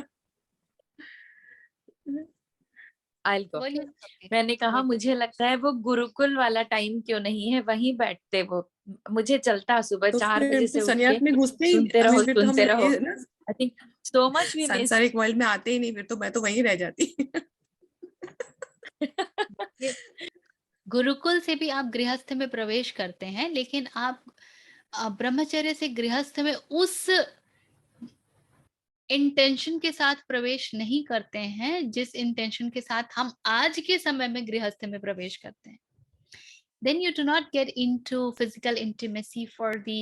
I'll go. बोलिए। Okay. मैंने कहा मुझे लगता है वो गुरुकुल वाला टाइम क्यों नहीं है, वहीं बैठते वो। मुझे चलता सुबह तो 4 फिर बजे तो से उठ संन्यास के में घुसते ही, सुनते आई रहो मीन फिर तो हम सुनते रहो। ये ना I think so much we missed. सांसारिक वर्ल्ड में आते ही नहीं, फिर तो मैं तो वहीं रह जाती। गुरुकुल से भी आप गृहस्थ में प्रवेश करते हैं, लेकिन आप ब्रह्मचर्य से गृहस्थ में उस इंटेंशन के साथ प्रवेश नहीं करते हैं जिस इंटेंशन के साथ हम आज के समय में गृहस्थ में प्रवेश करते हैं। Then you do not get into physical intimacy for the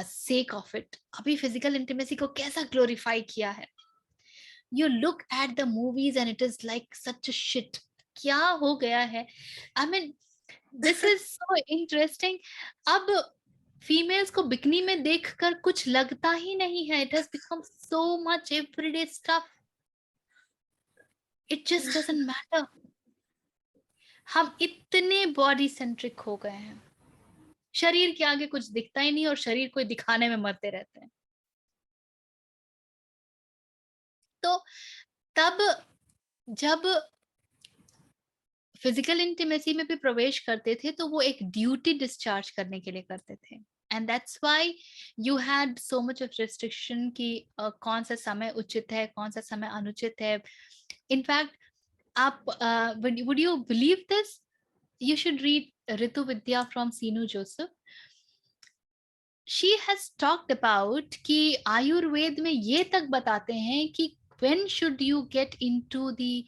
sake of it. अभी physical intimacy को कैसा glorify किया है। You look at the movies and it is like such a shit. क्या हो गया है? I mean, this is so interesting. अब फीमेल्स को बिकनी में देखकर कुछ लगता ही नहीं है. It has become so much everyday stuff. It just doesn't matter. हम इतने बॉडी सेंट्रिक हो गए हैं, शरीर के आगे कुछ दिखता ही नहीं और शरीर को दिखाने में मरते रहते हैं। तो तब जब फिजिकल इंटीमेसी में भी प्रवेश करते थे तो वो एक ड्यूटी डिस्चार्ज करने के लिए करते थे। And that's why you had so much of restriction कि कौन सा समय उचित है, कौन सा समय अनुचित है। इनफैक्ट आप would you believe this, you should read Ritu Vidya from Seenu Joseph. She has talked about कि आयुर्वेद में ये तक बताते हैं कि when should you get into the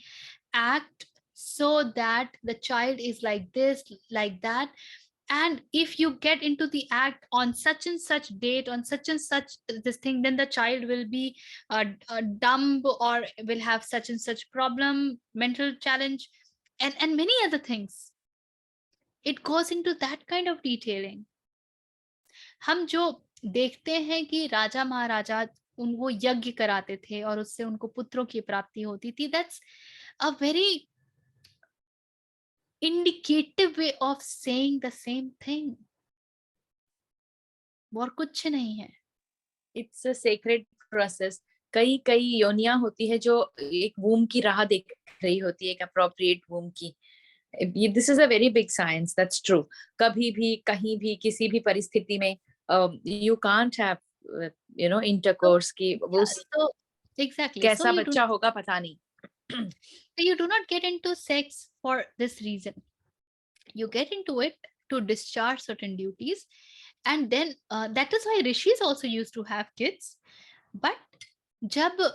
act so that the child is like this, like that, and if you get into the act on such and such date, on such and such this thing, then the child will be dumb or will have such and such problem, mental challenge, and many other things. It goes into that kind of detailing. हम जो देखते हैं कि राजा महाराजा वो यज्ञ कराते थे और उससे उनको पुत्रों की प्राप्ति होती थी, that's a very indicative way of saying the same thing. और कुछ नहीं है। It's a sacred process. कई कई योनियां होती है जो एक वूम की राह देख रही होती है, एक appropriate वूम की। This is a very big science, that's true. कभी भी कहीं भी किसी भी परिस्थिति में you can't have intercourse की वो So exactly, कैसा बच्चा होगा पता नहीं। So you do not get into sex for this reason. You get into it to discharge certain duties, and then that is why rishis also used to have kids. But जब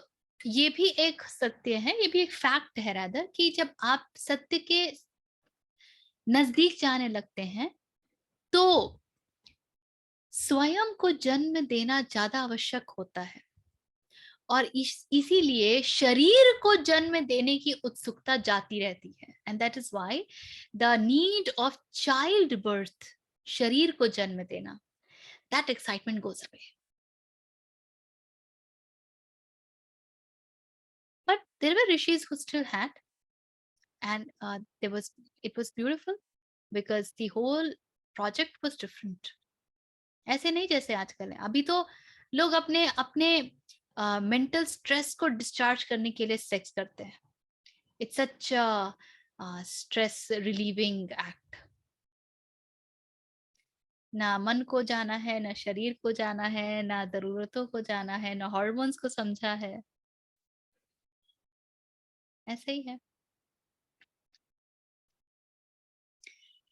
ये भी एक सत्य है, ये भी एक फैक्ट है रादर, कि जब आप सत्य के नजदीक जाने लगते हैं तो स्वयं को जन्म देना ज्यादा आवश्यक होता है, और इसीलिए शरीर को जन्म देने की उत्सुकता जाती रहती है। And that is why the need of child birth, शरीर को जन्म देना, that excitement goes away. But there were rishis who still had, and it was beautiful because the whole project was different. ऐसे नहीं जैसे आजकल है। अभी तो लोग अपने अपने मेंटल स्ट्रेस को डिस्चार्ज करने के लिए सेक्स करते हैं। It's such stress relieving act. ना मन को जाना है, ना शरीर को जाना है, ना जरूरतों को जाना है, ना हार्मोन्स को समझा है। ऐसे ही है।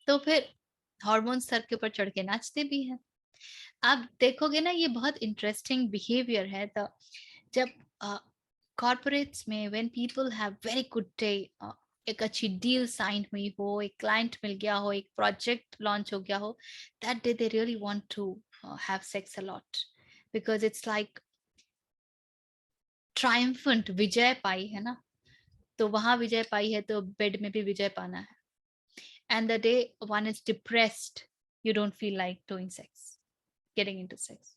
तो फिर हार्मोन्स सर के ऊपर चढ़ के नाचते भी हैं। आप देखोगे ना, ये बहुत इंटरेस्टिंग बिहेवियर है। तो जब कॉर्पोरेट्स में when people have very good day, एक अच्छी डील साइन हुई हो, एक क्लाइंट मिल गया हो, एक प्रोजेक्ट लॉन्च हो गया हो, that day they really want to have sex a lot, because it's like triumphant, विजय पाई है ना। तो वहां विजय पाई है तो बेड में भी विजय पाना है। And the day one is depressed, you don't feel like doing sex, getting into sex.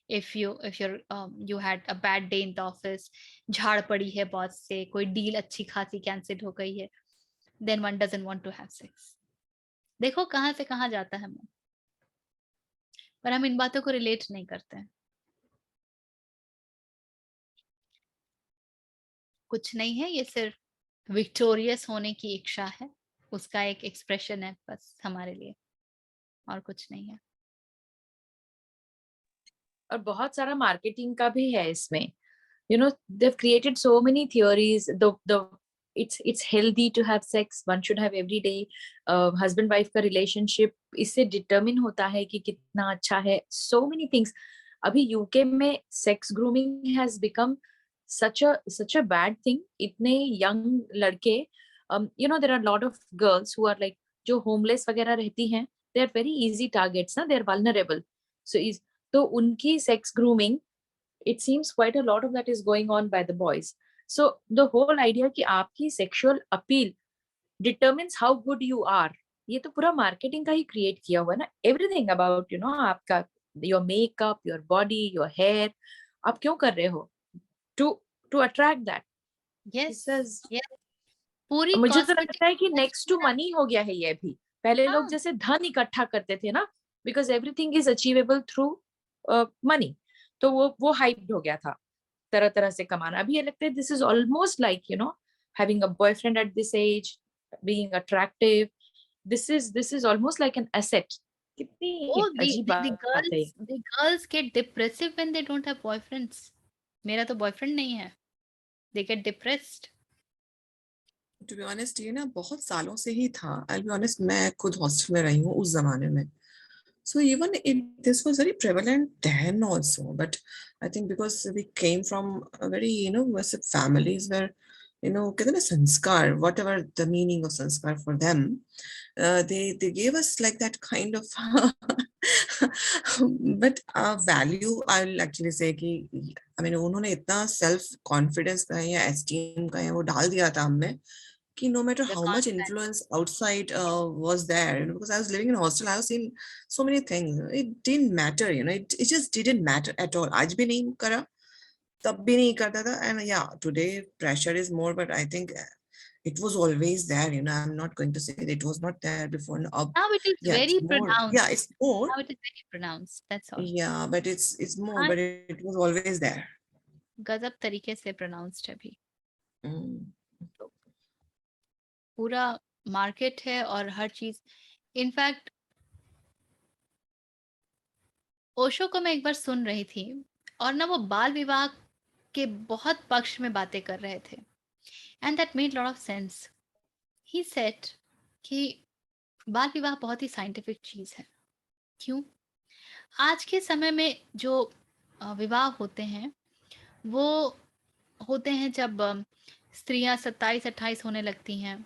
If you had a bad day in the office, झाड़ पड़ी है बॉस से, कोई डील अच्छी खासी कैंसिल हो गई है, then one doesn't want to have sex. देखो कहाँ से कहाँ जाता है मन। पर हम इन बातों को रिलेट नहीं करते हैं। कुछ नहीं है, ये सिर्फ विक्टोरियस होने की इच्छा है, उसका एक एक्सप्रेशन है बस हमारे लिए, और कुछ नहीं है। और बहुत सारा मार्केटिंग का भी है इसमें। You know, they've created so many theories. It's healthy to have sex. One should have every day. Husband wife का relationship इससे determine होता है कि कितना अच्छा है. So many things. अभी UK में sex grooming has become such a bad thing. इतने young लड़के, you know, there are a lot of girls who are like जो homeless वगैरह रहती हैं. They are very easy targets, ना? They are vulnerable. तो उनकी sex grooming, it seems quite a lot of that is going on by the boys. So the whole idea कि आपकी sexual appeal determines how good you are, ये तो पूरा marketing का ही create किया हुआ है ना। Everything about, you know, आपका your makeup, your body, your hair, आप क्यों कर रहे हो? To attract that. Yes, This is, yes. पूरी मुझे तो cosmetic लगता है कि next to money हो गया है ये भी। पहले लोग हाँ, जैसे धन इकट्ठा करते थे ना, because everything is achievable through money, तो वो hyped हो गया था तरह तरह से कमाना। अभी ये लगता है this is almost like, you know, having a boyfriend at this age, being attractive, this is almost like an asset. कितनी oh, अजीब बात है। the girls get depressive when they don't have boyfriends. मेरा तो बॉयफ्रेंड नहीं है, they get depressed. To be honest ये ना बहुत सालों से ही था। आई बी ऑनेस्ट, मैं खुद हॉस्टल में रही हूँ उस जमाने में। So even this was very prevalent then also, but I think because we came from a very, you know, families where, you know, कहते हैं ना संस्कार, whatever the meaning of sanskar for them, they gave us like that kind of but value, I'll actually say कि I mean उन्होंने इतना self confidence का है या esteem का है वो डाल दिया था हमने कि no matter The how much constant. influence outside was there, you know, because I was living in a hostel, I was seeing so many things. It didn't matter, you know, it just didn't matter at all. आज भी नहीं करा, तब भी नहीं करता था. And yeah, today pressure is more, but I think it was always there, you know. I'm not going to say that it was not there before. No, Now it is yeah, it's very more. pronounced. Yeah, it's more. Now it is very pronounced. That's all. Yeah, but it's more, हाँ, but it was always there. गजब तरीके से pronounced है अभी। Mm. तो पूरा मार्केट है और हर चीज। इनफैक्ट ओशो को मैं एक बार सुन रही थी, और ना वो बाल विवाह के बहुत पक्ष में बातें कर रहे थे, and that made lot of sense. He said कि बाल विवाह बहुत ही साइंटिफिक चीज है। क्यों? आज के समय में जो विवाह होते हैं वो होते हैं जब स्त्रियां 27-28 होने लगती हैं,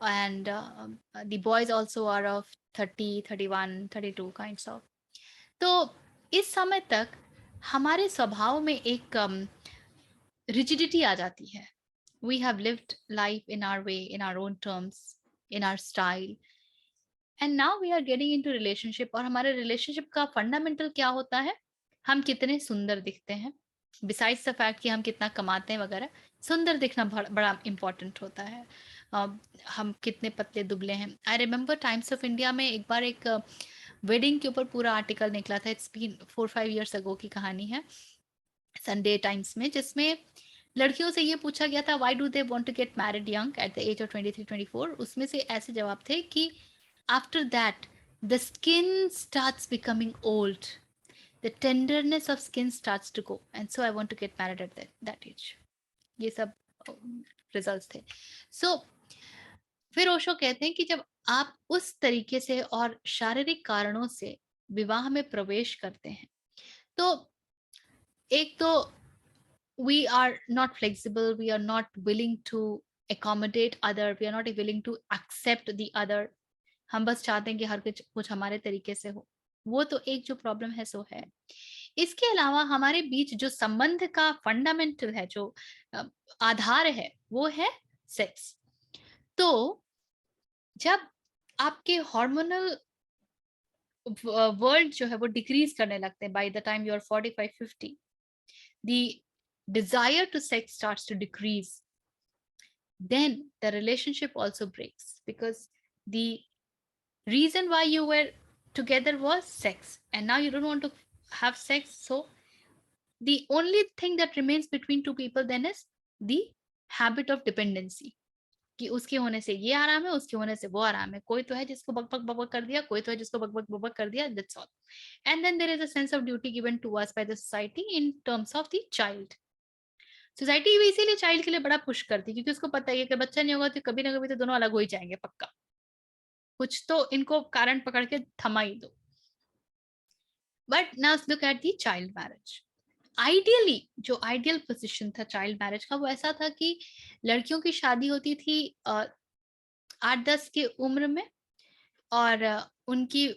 and the boys also are of 30, 31, 32 kinds of. तो इस समय तक हमारे स्वभाव में एक रिजिडिटी आ जाती है. We have lived life in our way, in our own terms, in our style, and now we are getting into relationship. और हमारे रिलेशनशिप का फंडामेंटल क्या होता है? हम कितने सुंदर दिखते हैं, बिसाइड्स द फैक्ट कि हम कितना कमाते हैं वगैरह, सुंदर दिखना बड़ा इंपॉर्टेंट होता है. हम कितने पतले दुबले हैं. I remember times of India में एक बार एक वेडिंग के ऊपर पूरा आर्टिकल निकला था. इट्स बीन 4-5 years ago की कहानी है, संडे टाइम्स में, जिसमें लड़कियों से ये पूछा गया था why do they want to get married young at the age of 23-24. उसमें से ऐसे जवाब थे कि after that the skin starts becoming old, the tenderness of skin starts to go, and so I want to get married at that age. ये सब रिजल्ट्स थे. सो फिर ओशो कहते हैं कि जब आप उस तरीके से और शारीरिक कारणों से विवाह में प्रवेश करते हैं, तो एक तो we are not flexible, we are not willing to accommodate other, we are not willing to accept the other. हम बस चाहते हैं कि हर कुछ हमारे तरीके से हो. वो तो एक जो प्रॉब्लम है सो है. इसके अलावा हमारे बीच जो संबंध का फंडामेंटल है, जो आधार है, वो है सेक्स. तो जब आपके हार्मोनल वर्ल्ड जो है वो डिक्रीज करने लगते हैं, by the time you are 45-50, the desire to sex starts to decrease, then the relationship also breaks, because the reason why you were together was sex, and now you don't want to have sex. So the only thing that remains between two people then is the habit of dependency, कि उसके होने से ये आराम है, उसके होने से वो आराम है. कोई तो है जिसको बक बक बक कर दिया, कोई तो है जिसको बक बक बक कर दिया. That's all. And then there is a sense of duty given to us by the society in terms of the child. Society भी इसीलिए चाइल्ड के लिए बड़ा पुश करती है, क्योंकि उसको पता है कि बच्चा नहीं होगा तो कभी ना कभी तो दोनों अलग हो ही जाएंगे पक्का. कुछ तो इनको कारण पकड़ के थमा ही दो. But now look at the child marriage. Ideally जो आइडियल पोजीशन था चाइल्ड मैरिज का, वो ऐसा था कि लड़कियों की शादी होती थी 8-10 की उम्र में, और उनकी,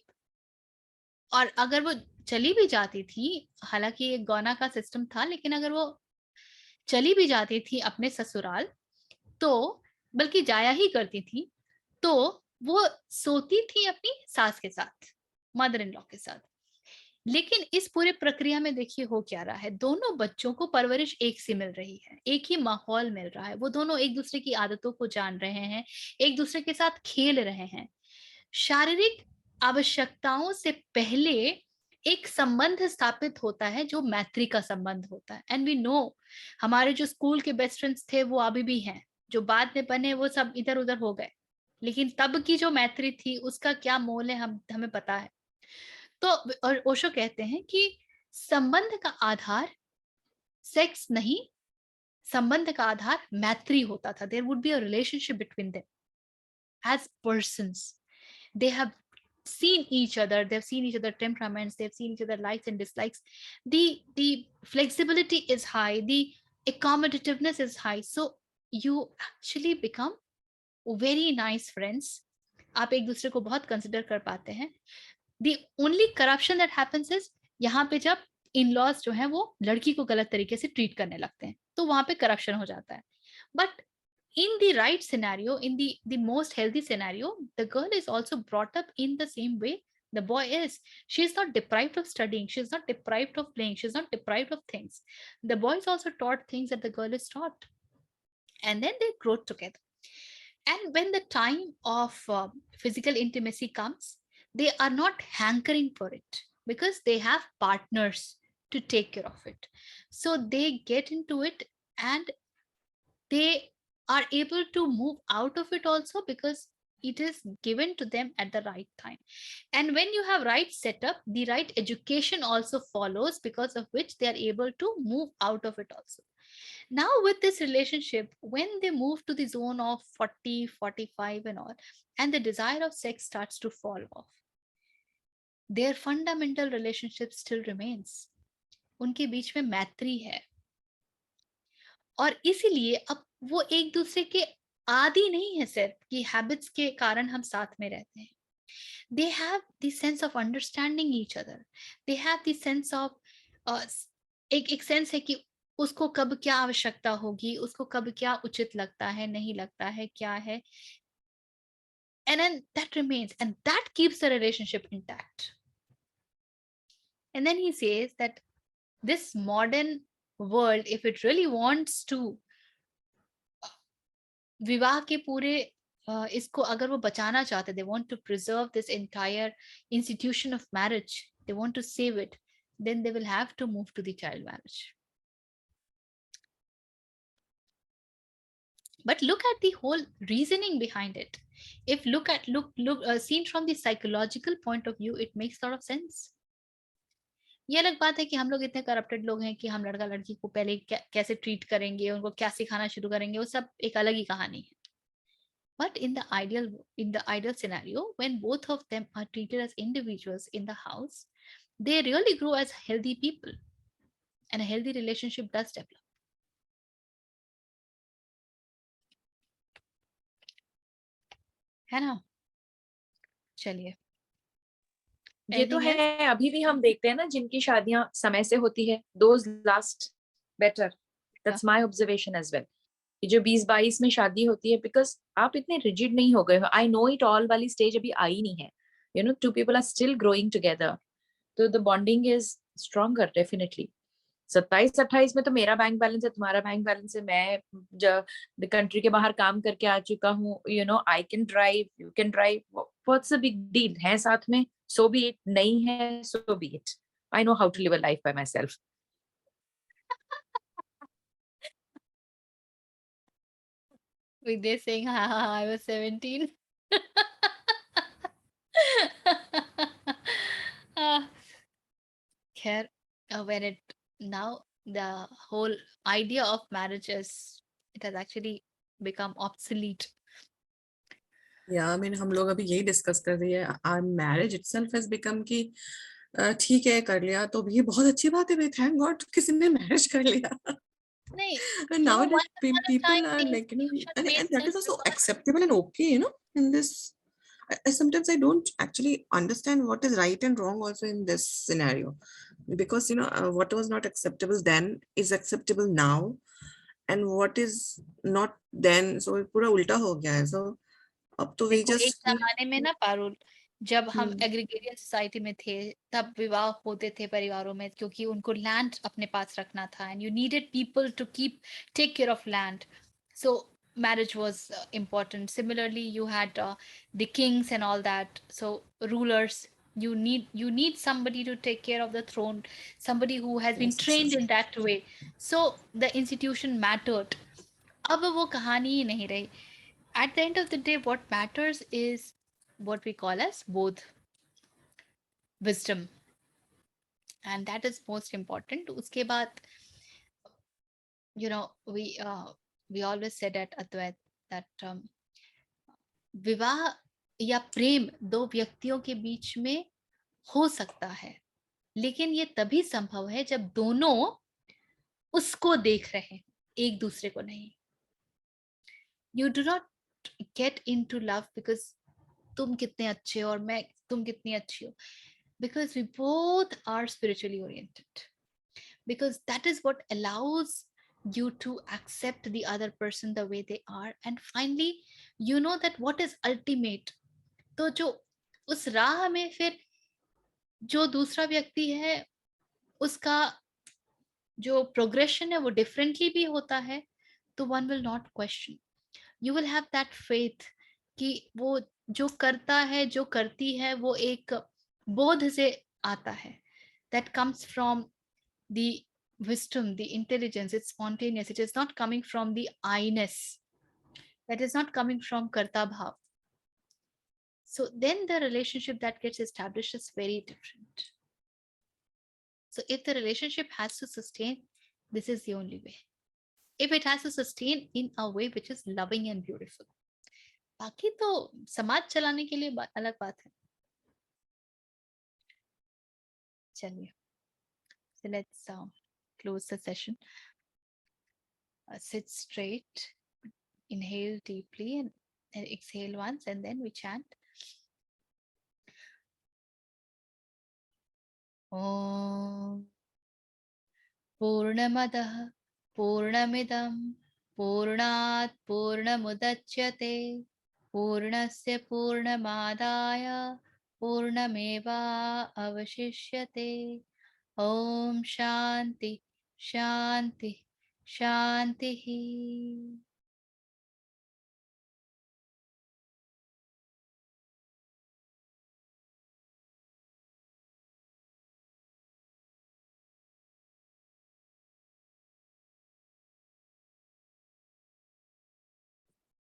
और अगर वो चली भी जाती थी, हालांकि एक गौना का सिस्टम था, लेकिन अगर वो चली भी जाती थी अपने ससुराल, तो बल्कि जाया ही करती थी, तो वो सोती थी अपनी सास के साथ, मदर इन लॉ के साथ. लेकिन इस पूरे प्रक्रिया में देखिए हो क्या रहा है, दोनों बच्चों को परवरिश एक सी मिल रही है, एक ही माहौल मिल रहा है, वो दोनों एक दूसरे की आदतों को जान रहे हैं, एक दूसरे के साथ खेल रहे हैं. शारीरिक आवश्यकताओं से पहले एक संबंध स्थापित होता है जो मैत्री का संबंध होता है. एंड वी नो हमारे जो स्कूल के बेस्ट फ्रेंड्स थे वो अभी भी हैं, जो बाद में बने वो सब इधर उधर हो गए, लेकिन तब की जो मैत्री थी उसका क्या मोल है हमें पता है. तो और ओशो कहते हैं कि संबंध का आधार सेक्स नहीं, संबंध का आधार मैत्री होता था. There would be a relationship between them as persons. They have seen each other, they've seen each other temperaments, they've seen each other likes and dislikes. The flexibility is high, the accommodativeness is high, so you actually become very nice friends. आप एक दूसरे को बहुत कंसिडर कर पाते हैं. The only corruption that happens is यहाँ पे जब इन-लॉज जो हैं वो लड़की को गलत तरीके से ट्रीट करने लगते हैं, तो वहां पे करप्शन हो जाता है. But in the right scenario, in the most healthy scenario, the girl is also brought up in the same way the boy is. She is not deprived of studying, she is not deprived of playing, she is not deprived of things. The boy is also taught things that the girl is taught, and then they grow together. And when the time of physical intimacy comes, they are not hankering for it because they have partners to take care of it. So they get into it, and they are able to move out of it also because it is given to them at the right time. And when you have right setup, the right education also follows, because of which they are able to move out of it also. Now with this relationship, when they move to the zone of 40-45 and all, and the desire of sex starts to fall off, their fundamental relationship still remains. उनके बीच में मैत्री है, और इसीलिए अब वो एक दूसरे के आदि नहीं है सिर्फ कि हैबिट्स के कारण हम साथ में रहते हैं. They have the sense of understanding each other. They have the sense of एक सेंस है कि उसको कब क्या आवश्यकता होगी, उसको कब क्या उचित लगता है, नहीं लगता है, क्या है. And then that remains, and that keeps the relationship intact. And then he says that this modern world, if it really wants to विवाह के पूरे इसको अगर वो बचाना चाहते, they want to preserve this entire institution of marriage, they want to save it, then they will have to move to the child marriage. But look at the whole reasoning behind it. If look seen from the psychological point of view, it makes a lot of sense. ये अलग बात है कि हम लोग इतने करप्टेड लोग हैं कि हम लड़का लड़की को पहले कैसे ट्रीट करेंगे, उनको क्या सिखाना शुरू करेंगे, वो सब एक अलग ही कहानी है. But in the ideal scenario, when both of them are treated as individuals in the house, they really grow as healthy people, and a healthy relationship does develop. है ना? चलिए. ये तो Anything else? है, अभी भी हम देखते हैं ना जिनकी शादियां समय से होती है, those last better. That's my observation as well. ये जो 20-22 में शादी होती है, because आप इतने rigid नहीं हो गए हो. I know it all वाली stage अभी आई नहीं है. You know, two people are still growing together. So the bonding is stronger definitely. 27-28 में तो मेरा बैंक बैलेंस है, तुम्हारा बैंक बैलेंस है, मैं कंट्री के बाहर काम करके आ चुका हूँ, you know, I can drive, you can drive, what's the big deal है साथ में, सो बी इट. नहीं है, so be it. I know how to live a life by myself. With this saying, ha ha, I was 17. Khair, when it now the whole idea of marriage is, it has actually become obsolete. या I mean, हम लोग अभी यही डिस्कस कर रही है. Our marriage itself has become कि ठीक है कर लिया तो भी बहुत अच्छी बात है, थैंक गॉड किसी ने मैरिज कर लिया. नहीं, And nowadays once upon a people time are the like, institution and made that is sense also because acceptable and okay, in this. Sometimes I don't actually understand what is right and wrong also in this scenario, because what was not acceptable then is acceptable now, and what is not then, so पूरा उल्टा हो गया है. So अब तो we देखो, एक just जमाने में ना पारुल, जब हम हम्म, एग्रीगेरियन सोसाइटी में थे, तब विवाह होते थे परिवारों में क्योंकि उनको लैंड अपने पास रखना था, and you needed people to keep take care of land. So marriage was important. Similarly, you had the kings and all that, so rulers, you need somebody to take care of the throne, somebody who has been yes, yes, trained yes. in that way. So the institution mattered. अब वो कहानी ही नहीं रही. At the end of the day, what matters is what we call as both wisdom, and that is most important. Uske baad, we always said at Advait that विवाह या प्रेम दो व्यक्तियों के बीच में हो सकता है, लेकिन ये तभी संभव है जब दोनों उसको देख रहे हैं, एक दूसरे को नहीं. You do not get into love because तुम कितने अच्छे हो और मैं तुम कितनी अच्छी हो, because we both are spiritually oriented, because that is what allows you to accept the other person the way they are, and finally you know that what is ultimate. तो जो उस राह में फिर जो दूसरा व्यक्ति है उसका जो प्रोग्रेशन है वो डिफरेंटली भी होता है, तो one will not question. You will have that faith कि वो जो करता है जो करती है वो एक बोध से आता है, that comes from the wisdom, the intelligence, it's spontaneous, it is not coming from the I-ness, that is not coming from karta bhav. So then the relationship that gets established is very different. So if the relationship has to sustain, this is the only way. If it has to sustain in a way which is loving and beautiful. बाकी तो समाज चलाने के लिए अलग बात है. चलिए, so let's close the session. Sit straight, Inhale deeply and exhale once, and then we chant. Om Purnamadah Purnamidam Purnat Purnamudachyate Purnasya Purnamadaya Purnameva Avashishyate. Om Shanti Shanti Shanti.